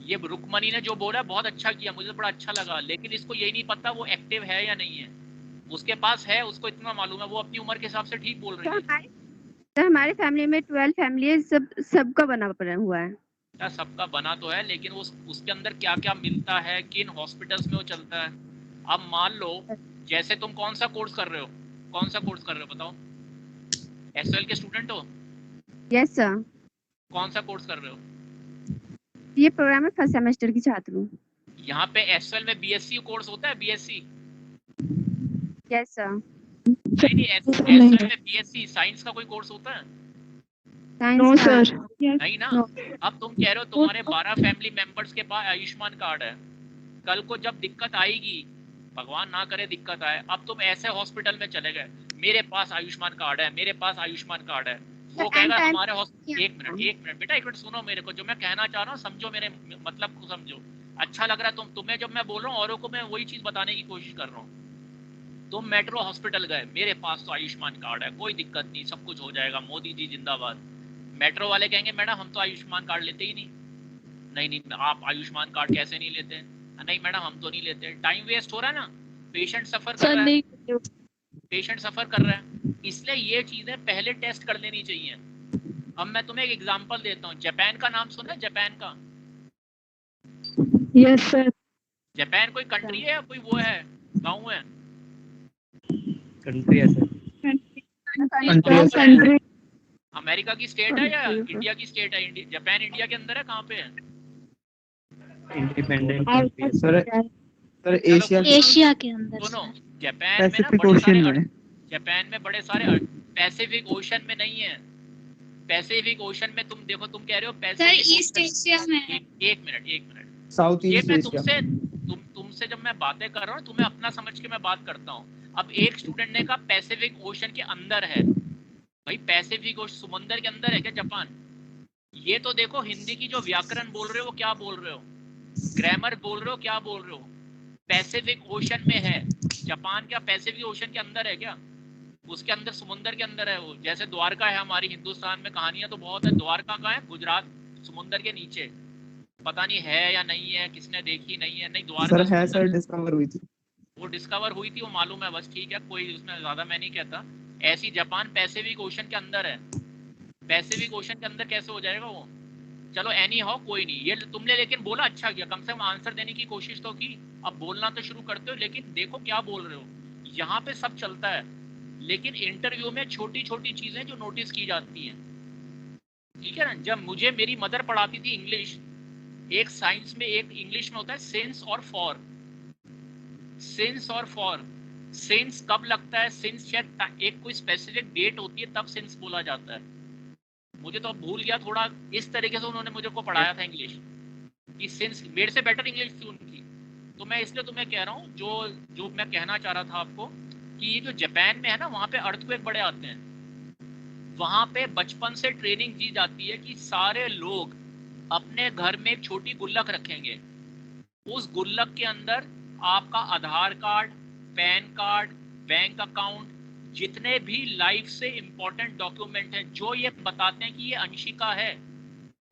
ये रुक्मणी ने जो बोला बहुत अच्छा किया, मुझे बड़ा अच्छा लगा, लेकिन इसको यही नहीं पता वो एक्टिव है या नहीं है। उसके पास है, उसको इतना मालूम है, वो अपनी उम्र के हिसाब से ठीक बोल रही है। तो हमारे फैमिली में 12 फैमिली है, सबका बना पड़ा हुआ है। सबका बना तो है, लेकिन उसके अंदर क्या क्या मिलता है, किन हॉस्पिटल्स में वो चलता है। अब मान लो, जैसे तुम कौन सा कोर्स कर रहे हो? कौन सा कोर्स कर रहे हो बताओ? SOL के स्टूडेंट हो? Yes sir. कौन सा कोर्स कर रहे हो? ये प्रोग्राम में फर्स्ट सेमेस्टर की छात्र हूँ। यहाँ पे SOL में BSc कोर्स होता है? BSc? Yes sir. नहीं, SOL में BSc साइंस का कोई कोर्स होता है? No sir. नहीं ना। अब तुम कह रहे हो तुम्हारे 12 फैमिली मेंबर्स के पास आयुष्मान कार्ड है। कल को जब दिक्कत आएगी, भगवान ना करे दिक्कत आए, अब तुम ऐसे हॉस्पिटल में चले गए, मेरे पास आयुष्मान कार्ड है, मेरे पास आयुष्मान कार्ड है, वो कहेगा तुम्हारे हॉस्पिटल। एक मिनट बेटा, एक मिनट सुनो मेरे को। जो मैं कहना चाह रहा हूँ समझो, मेरे मतलब को समझो। अच्छा लग रहा है तुम्हें जब मैं बोल रहा हूँ, औरों को मैं वही चीज बताने की कोशिश कर रहा हूँ। तुम मेट्रो हॉस्पिटल गए, मेरे पास तो आयुष्मान कार्ड है, कोई दिक्कत नहीं, सब कुछ हो जाएगा, मोदी जी जिंदाबाद। मेट्रो वाले कहेंगे मैडम हम तो आयुष्मान कार्ड लेते ही नहीं, आप आयुष्मान कार्ड कैसे नहीं लेते? नहीं मैडम हम तो नहीं लेते। टाइम वेस्ट हो रहा है ना, पेशेंट सफर कर रहा है, पेशेंट सफर कर रहा है। इसलिए ये चीजें पहले टेस्ट कर लेनी चाहिए। अब मैं तुम्हें एक एग्जांपल देता हूँ। जापान का नाम सुना है? जापान का? Yes sir. जापान कोई कंट्री है या कोई वो है, गाँव है? कंट्री है सर। कंट्री। अमेरिका की स्टेट है या इंडिया की स्टेट है? जापान इंडिया के अंदर है? कहाँ पे है? इंडिपेंडेंट कंट्री है सर। सर एशिया के अंदर। सुनो, जापान में पैसिफिक ओशन में। जापान में बड़े सारे पैसिफिक ओशन में नहीं है। पैसिफिक ओशन में तुम देखो, तुम कह रहे हो पैसिफिक सर ईस्ट एशिया में। एक मिनट। साउथ ये ईस्ट मैं एशिया। तुमसे जब मैं बातें कर रहा हूँ, तुम्हें अपना समझ के मैं बात करता हूँ। अब एक स्टूडेंट ने कहा पैसिफिक ओशन के अंदर है। भाई पैसिफिक ओशन समुद्र के अंदर है क्या जापान? ये तो देखो, हिंदी की जो व्याकरण बोल रहे हो वो क्या बोल रहे हो, ग्रामर बोल रहे हो क्या बोल रहे हो? पैसिफिक ओशन में है जापान। क्या पैसिफिक ओशन के अंदर है क्या? उसके अंदर समुद्र के अंदर है वो। जैसे द्वारका है हमारी हिंदुस्तान में, कहानियां तो बहुत है। द्वारका कहाँ है? गुजरात, समुद्र के नीचे। पता नहीं है या नहीं है, किसने देखी नहीं है, नहीं सर द्वारका है सुंदर सर, डिस्कवर हुई थी। वो डिस्कवर हुई थी, वो मालूम है बस, ठीक है, कोई उसमें ज़्यादा मैं नहीं कहता। ऐसी जापान पैसिफिक ओशन के अंदर है, पैसिफिक ओशन के अंदर कैसे हो जाएगा वो? चलो एनी हो, कोई नहीं, ये तुमने लेकिन बोला अच्छा किया, कम से कम आंसर देने की कोशिश तो की। अब बोलना तो शुरू करते हो, लेकिन देखो क्या बोल रहे हो। यहाँ पे सब चलता है, लेकिन इंटरव्यू में छोटी छोटी चीजें जो नोटिस की जाती हैं, ठीक है ना। जब मुझे मेरी मदर पढ़ाती थी इंग्लिश, एक साइंस में एक इंग्लिश में होता है सिंस और फॉर। सिंस और फॉर, सिंस कब लगता है, सिंस शायद एक कोई स्पेसिफिक डेट होती है तब सिंस बोला जाता है। मुझे तो अब भूल गया थोड़ा, इस तरीके से उन्होंने मुझे को पढ़ाया था इंग्लिश कि सिंस, मेरे से बेटर इंग्लिश थी उनकी। तो मैं इसलिए तुम्हें कह रहा हूँ, जो जो मैं कहना चाह रहा था आपको, कि ये जो जापान में है ना, वहाँ पे अर्थक्वेक बड़े आते हैं। वहाँ पे बचपन से ट्रेनिंग दी जाती है कि सारे लोग अपने घर में एक छोटी गुल्लक रखेंगे। उस गुल्लक के अंदर आपका Aadhaar card, PAN card, bank account, जितने भी लाइफ से इंपॉर्टेंट डॉक्यूमेंट हैं, जो ये बताते हैं कि ये अंशिका है,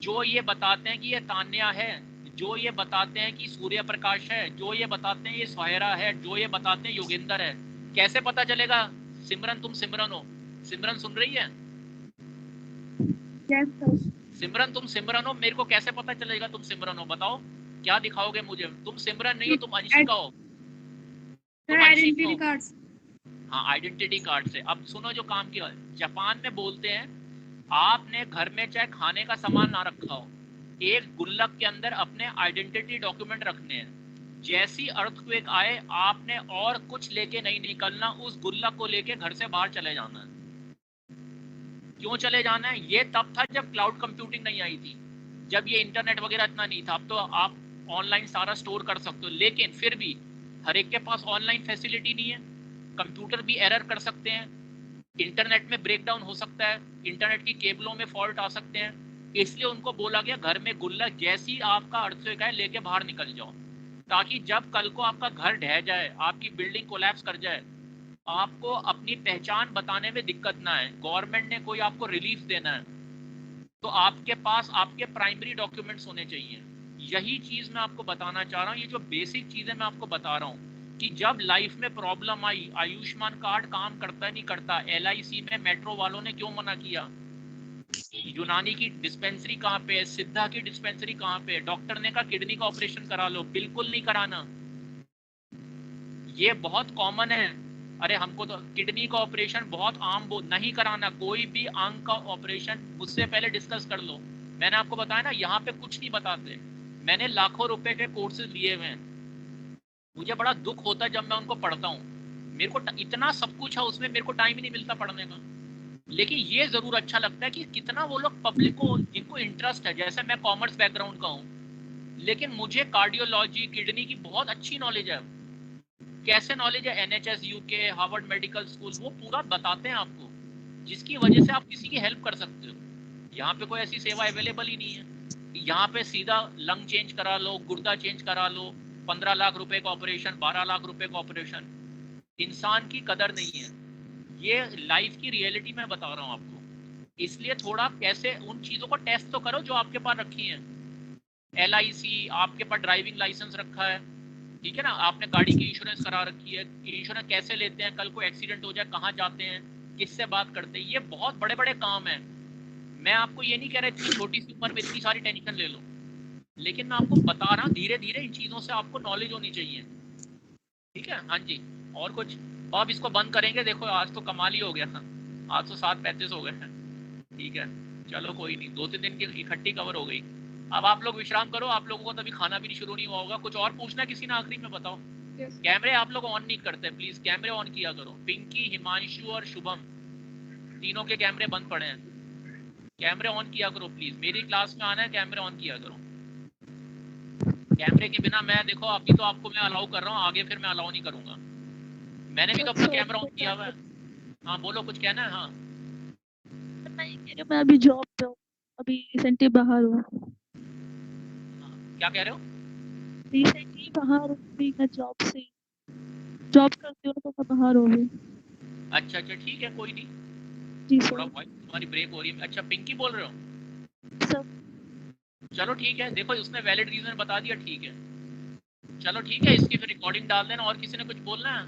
जो ये बताते हैं कि ये तान्या है, जो ये बताते हैं कि सूर्य प्रकाश है, जो ये बताते हैं ये सोहेरा है, जो ये बताते हैं योगेंद्र है। कैसे पता चलेगा? सिमरन, तुम सिमरन हो, सिमरन सुन रही है? सिमरन तुम सिमरन हो, मेरे को कैसे पता चलेगा तुम सिमरन हो? बताओ क्या दिखाओगे मुझे? तुम सिमरन नहीं हो, तुम अंशिका हो, तुम अंशिका हो। हाँ, आइडेंटिटी कार्ड से। अब सुनो जो काम किया, जापान में बोलते हैं आपने घर में चाहे खाने का सामान ना रखा हो, एक गुल्लक के अंदर अपने आइडेंटिटी डॉक्यूमेंट रखने हैं। जैसी अर्थक्वेक आए, आपने और कुछ लेके नहीं निकलना, उस गुल्लक को लेके घर से बाहर चले जाना है। क्यों चले जाना है? ये तब था जब क्लाउड कंप्यूटिंग नहीं आई थी, जब ये इंटरनेट वगैरह इतना नहीं था। अब तो आप ऑनलाइन सारा स्टोर कर सकते हो, लेकिन फिर भी हर एक के पास ऑनलाइन फैसिलिटी नहीं है। कंप्यूटर भी एरर कर सकते हैं, इंटरनेट में ब्रेकडाउन हो सकता है, इंटरनेट की केबलों में फॉल्ट आ सकते हैं। इसलिए उनको बोला गया घर में गुल्लक, जैसी आपका अर्थक्वेक है लेके बाहर निकल जाओ, ताकि जब कल को आपका घर ढह जाए, आपकी बिल्डिंग कोलैप्स कर जाए, आपको अपनी पहचान बताने में दिक्कत ना है, गवर्नमेंट ने कोई आपको रिलीफ देना है, तो आपके पास आपके प्राइमरी डॉक्यूमेंट्स होने चाहिए। यही चीज़ मैं आपको बताना चाह रहा हूँ। ये जो बेसिक चीज़ें मैं आपको बता रहा हूँ कि जब लाइफ में प्रॉब्लम आई, आयुष्मान कार्ड काम करता नहीं करता, LIC में मेट्रो वालों ने क्यों मना किया, यूनानी की डिस्पेंसरी कहाँ पे है, सिद्धा की डिस्पेंसरी कहाँ पे है, डॉक्टर ने कहा किडनी का ऑपरेशन करा लो, बिल्कुल नहीं कराना। ये बहुत कॉमन है, अरे हमको तो किडनी का ऑपरेशन बहुत आम, नहीं कराना। कोई भी अंग का ऑपरेशन मुझसे पहले डिस्कस कर लो। मैंने आपको बताया ना, यहाँ पे कुछ नहीं बताते। मैंने लाखों रुपए के कोर्सेज लिए हुए हैं, मुझे बड़ा दुख होता है जब मैं उनको पढ़ता हूँ। मेरे को इतना सब कुछ है उसमें, मेरे को टाइम ही नहीं मिलता पढ़ने का। लेकिन ये जरूर अच्छा लगता है कि कितना वो लोग पब्लिक को, जिनको इंटरेस्ट है, जैसे मैं कॉमर्स बैकग्राउंड का हूँ, लेकिन मुझे कार्डियोलॉजी, किडनी की बहुत अच्छी नॉलेज है। कैसे नॉलेज है? NHS UK, Harvard medical school, वो पूरा बताते हैं आपको, जिसकी वजह से आप किसी की हेल्प कर सकते हो। यहाँ पे कोई ऐसी सेवा अवेलेबल ही नहीं है। यहाँ पे सीधा लंग चेंज करा लो, गुर्दा चेंज करा लो, 15 लाख रुपए का ऑपरेशन, 12 लाख रुपए का ऑपरेशन। इंसान की कदर नहीं है। ये लाइफ की रियलिटी मैं बता रहा हूँ आपको। इसलिए थोड़ा कैसे उन चीज़ों को टेस्ट तो करो जो आपके पास रखी हैं। LIC, आपके पास ड्राइविंग लाइसेंस रखा है, ठीक है ना, आपने गाड़ी की इंश्योरेंस करा रखी है, इंश्योरेंस कैसे लेते हैं, कल को एक्सीडेंट हो जाए कहाँ जाते हैं, किससे बात करते हैं, ये बहुत बड़े बड़े काम हैं। मैं आपको ये नहीं कह रहा इतनी छोटी सी उम्र में इतनी सारी टेंशन ले लो, लेकिन मैं आपको बता रहा हूँ धीरे धीरे इन चीज़ों से आपको नॉलेज होनी चाहिए, ठीक है। हाँ जी, और कुछ? अब इसको बंद करेंगे, देखो आज तो कमाल ही हो गया, आज तो 7:35 हो गए हैं, ठीक है। चलो कोई नहीं, 2-3 दिन की इकट्ठी कवर हो गई। अब आप लोग विश्राम करो, आप लोगों को तभी खाना भी शुरू नहीं हुआ होगा। कुछ और पूछना किसी ने आखिरी में? बताओ। कैमरे आप लोग ऑन नहीं करते, प्लीज कैमरे ऑन किया करो। पिंकी, हिमांशु और शुभम, तीनों के कैमरे बंद पड़े हैं, कैमरे ऑन किया करो प्लीज। मेरी क्लास में आना है, कैमरे ऑन किया करो। कैमरे के बिना मैं, देखो अभी तो आपको मैं अलाउ कर रहा हूँ, आगे फिर मैं अलाउ नहीं करूंगा। मैंने भी तो अपना कैमरा ऑन किया हुआ है। हाँ बोलो, कुछ कहना है? हाँ मैं अभी जॉब पे हूँ, अभी रिसेंटली बाहर हूँ। क्या कह रहे हो? रिसेंटली बाहर हूँ, अभी मैं जॉब से जॉब करती हूँ तो मैं बाहर हूँ अभी। अच्छा अच्छा, ठीक है, कोई नहीं। जी थोड़ा सर। वॉइस तुम्हारी ब्रेक हो रही है। अच्छा, पिंकी बोल रहे हो? सर चलो ठीक है, देखो उसने वैलिड रीजन बता दिया, ठीक है, चलो ठीक है, इसकी फिर रिकॉर्डिंग डाल देना। और किसी ने कुछ बोलना है,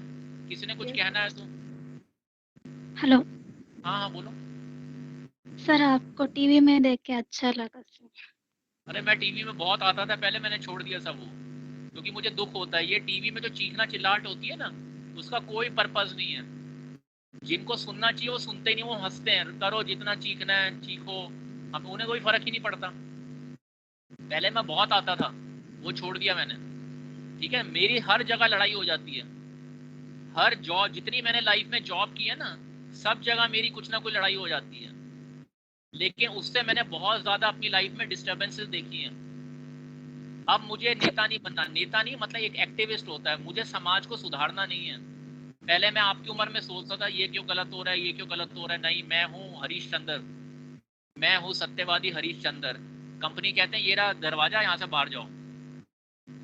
किसी ने कुछ कहना है तो? हेलो हाँ हाँ बोलो। सर, आपको टीवी में देख के अच्छा लगा सर। अरे मैं टीवी में बहुत आता था पहले, मैंने छोड़ दिया सब वो, क्योंकि मुझे दुख होता है। ये टीवी में जो चीखना चिल्लाहट होती है ना, उसका कोई पर्पस नहीं है। जिनको सुनना चाहिए वो सुनते ही नहीं, वो हंसते हैं, करो जितना चीखना है चीखो, अब उन्हें कोई फर्क ही नहीं पड़ता। पहले मैं बहुत आता था, वो छोड़ दिया मैंने, ठीक है। मेरी हर जगह लड़ाई हो जाती है, हर जॉब, जितनी मैंने लाइफ में जॉब की है ना, सब जगह मेरी कुछ ना कुछ लड़ाई हो जाती है। लेकिन उससे मैंने बहुत ज्यादा अपनी लाइफ में डिस्टर्बेंसेस देखी हैं। अब मुझे नेता नहीं बनना, नेता नहीं मतलब एक एक्टिविस्ट होता है, मुझे समाज को सुधारना नहीं है। पहले मैं आपकी उम्र में सोचता था ये क्यों गलत हो रहा है, ये क्यों गलत हो रहा है, नहीं, मैं हूँ हरीश चंद्र, मैं हूँ सत्यवादी हरीश चंद्र। कंपनी कहते हैं ये रहा दरवाजा, यहाँ से बाहर जाओ।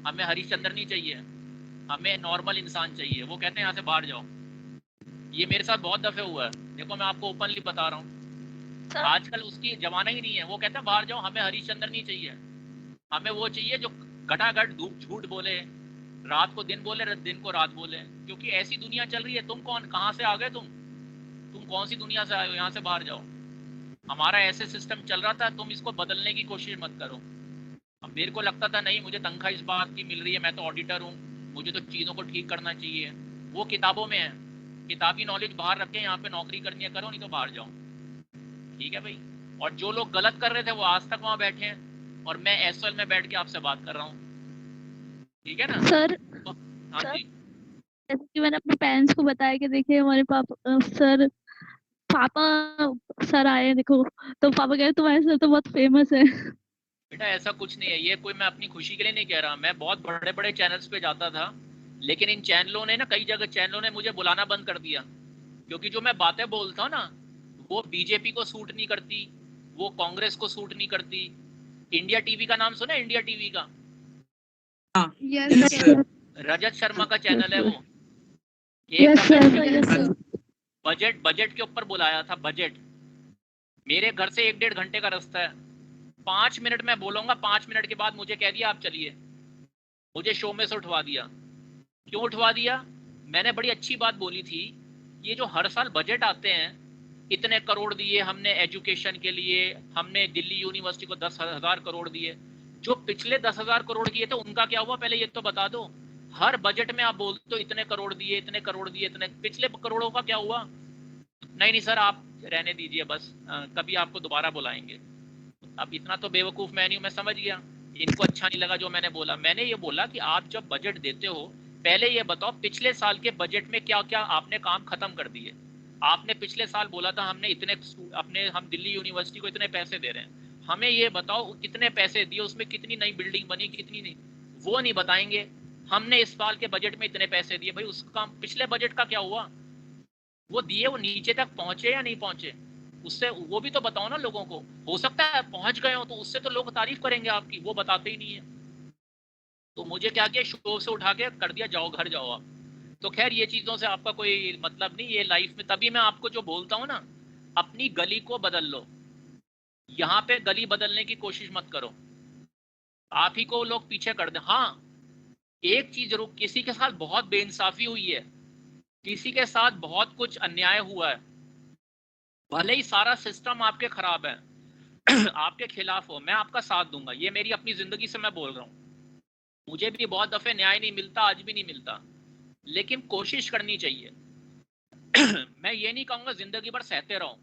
हमें हरीश चंद्र नहीं चाहिए, हमें नॉर्मल इंसान चाहिए। वो कहते हैं यहाँ से बाहर जाओ। ये मेरे साथ बहुत दफे हुआ है, देखो मैं आपको ओपनली बता रहा हूँ। आजकल उसकी जमाना ही नहीं है, वो कहते हैं बाहर जाओ, हमें हरीश चंद्र नहीं चाहिए, हमें वो चाहिए जो घटाघट झूठ बोले, रात को दिन बोले, दिन को रात बोले। क्योंकि ऐसी दुनिया चल रही है। तुम कौन, कहाँ से आ गए तुम कौन सी दुनिया से आए हो, यहाँ से बाहर जाओ। हमारा ऐसे सिस्टम चल रहा था, तुम इसको बदलने की कोशिश मत करो। अब मेरे को लगता था नहीं, मुझे तनख्वाह इस बात की मिल रही है, मैं तो ऑडिटर हूँ, मुझे तो चीज़ों को ठीक करना चाहिए। वो किताबों में है, किताबी नॉलेज बाहर रखें, यहाँ पे नौकरी करनी है करो, नहीं तो बाहर जाओ, ठीक है भाई। और जो लोग गलत कर रहे थे वो आज तक वहाँ बैठे हैं, और मैं एसएल में बैठ के आपसे बात कर रहा हूँ, ठीक है ना सर? तो, हाँ सर, जी। जैसे कि मैंने अपने पेरेंट्स को बताया कि देखिए हमारे पापा सर आए देखो, तो पापा कह रहे तुम्हारे सर तो बहुत फेमस है। बेटा ऐसा कुछ नहीं है, ये कोई मैं अपनी खुशी के लिए नहीं कह रहा। मैं बहुत बड़े बड़े चैनल्स पे जाता था, लेकिन इन चैनलों ने ना, कई जगह चैनलों ने मुझे बुलाना बंद कर दिया, क्योंकि जो मैं बातें बोलता हूँ ना, वो बीजेपी को सूट नहीं करती, वो कांग्रेस को सूट नहीं करती। इंडिया टीवी का नाम सुना, इंडिया टीवी का? Yes sir. रजत शर्मा का चैनल है वो। यस एक सर। बजट के ऊपर बुलाया था, बजट। मेरे घर से 1-1.5 घंटे का रास्ता है, 5 मिनट मैं बोलूंगा, 5 मिनट के बाद मुझे कह दिया आप चलिए। मुझे शो में से उठवा दिया। क्यों उठवा दिया? मैंने बड़ी अच्छी बात बोली थी, ये जो हर साल बजट आते हैं, इतने करोड़ दिए हमने एजुकेशन के लिए, हमने दिल्ली यूनिवर्सिटी को 10,000 करोड़ दिए। जो पिछले 10,000 करोड़ दिए थे उनका क्या हुआ, पहले ये तो बता दो। हर बजट में आप बोलते हो इतने करोड़ दिए, इतने करोड़ दिए, इतने, पिछले करोड़ों का क्या हुआ? नहीं सर आप रहने दीजिए, बस कभी आपको दोबारा बुलाएंगे। अब इतना तो बेवकूफ़ मैं नहीं हूँ, मैं समझ गया। इनको अच्छा नहीं लगा जो मैंने बोला। मैंने ये बोला कि आप जब बजट देते हो, पहले ये बताओ पिछले साल के बजट में क्या क्या आपने काम खत्म कर दिए। आपने पिछले साल बोला था हमने इतने, हम दिल्ली यूनिवर्सिटी को इतने पैसे दे रहे हैं, हमें ये बताओ कितने पैसे दिए, उसमें कितनी नई बिल्डिंग बनी, कितनी नहीं। वो नहीं बताएंगे। हमने इस साल के बजट में इतने पैसे दिए, भाई उसका पिछले बजट का क्या हुआ? वो दिए, वो नीचे तक पहुंचे या नहीं पहुंचे, उससे वो भी तो बताओ ना लोगों को। हो सकता है पहुंच गए हो तो उससे तो लोग तारीफ करेंगे आपकी, वो बताते ही नहीं है। तो मुझे क्या किया, शो से उठा के कर दिया जाओ घर जाओ आप। तो खैर ये चीज़ों से आपका कोई मतलब नहीं, ये लाइफ में। तभी मैं आपको जो बोलता हूँ ना, अपनी गली को बदल लो, यहाँ पे गली बदलने की कोशिश मत करो, आप ही को लोग पीछे कर दें। हाँ एक चीज जरूर, किसी के साथ बहुत बेइंसाफी हुई है, किसी के साथ बहुत कुछ अन्याय हुआ है, भले ही सारा सिस्टम आपके खराब है, आपके खिलाफ हो, मैं आपका साथ दूंगा। ये मेरी अपनी जिंदगी से मैं बोल रहा हूँ। मुझे भी बहुत दफे न्याय नहीं मिलता, आज भी नहीं मिलता, लेकिन कोशिश करनी चाहिए। मैं ये नहीं कहूँगा जिंदगी भर सहते रहो,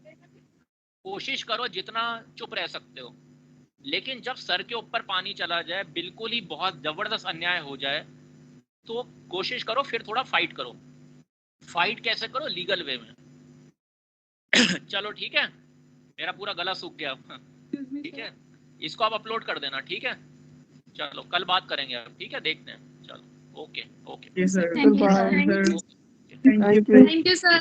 कोशिश करो जितना चुप रह सकते हो। लेकिन जब सर के ऊपर पानी चला जाए, बिल्कुल ही बहुत जबरदस्त अन्याय हो जाए, तो कोशिश करो फिर थोड़ा फाइट करो। फाइट कैसे करो? लीगल वे में। चलो ठीक है, मेरा पूरा गला सूख गया। ठीक है, इसको आप अपलोड कर देना, ठीक है? चलो कल बात करेंगे अब, ठीक है? देखते हैं, चलो okay okay. Sir, thank you bye sir. Sir, thank you sir.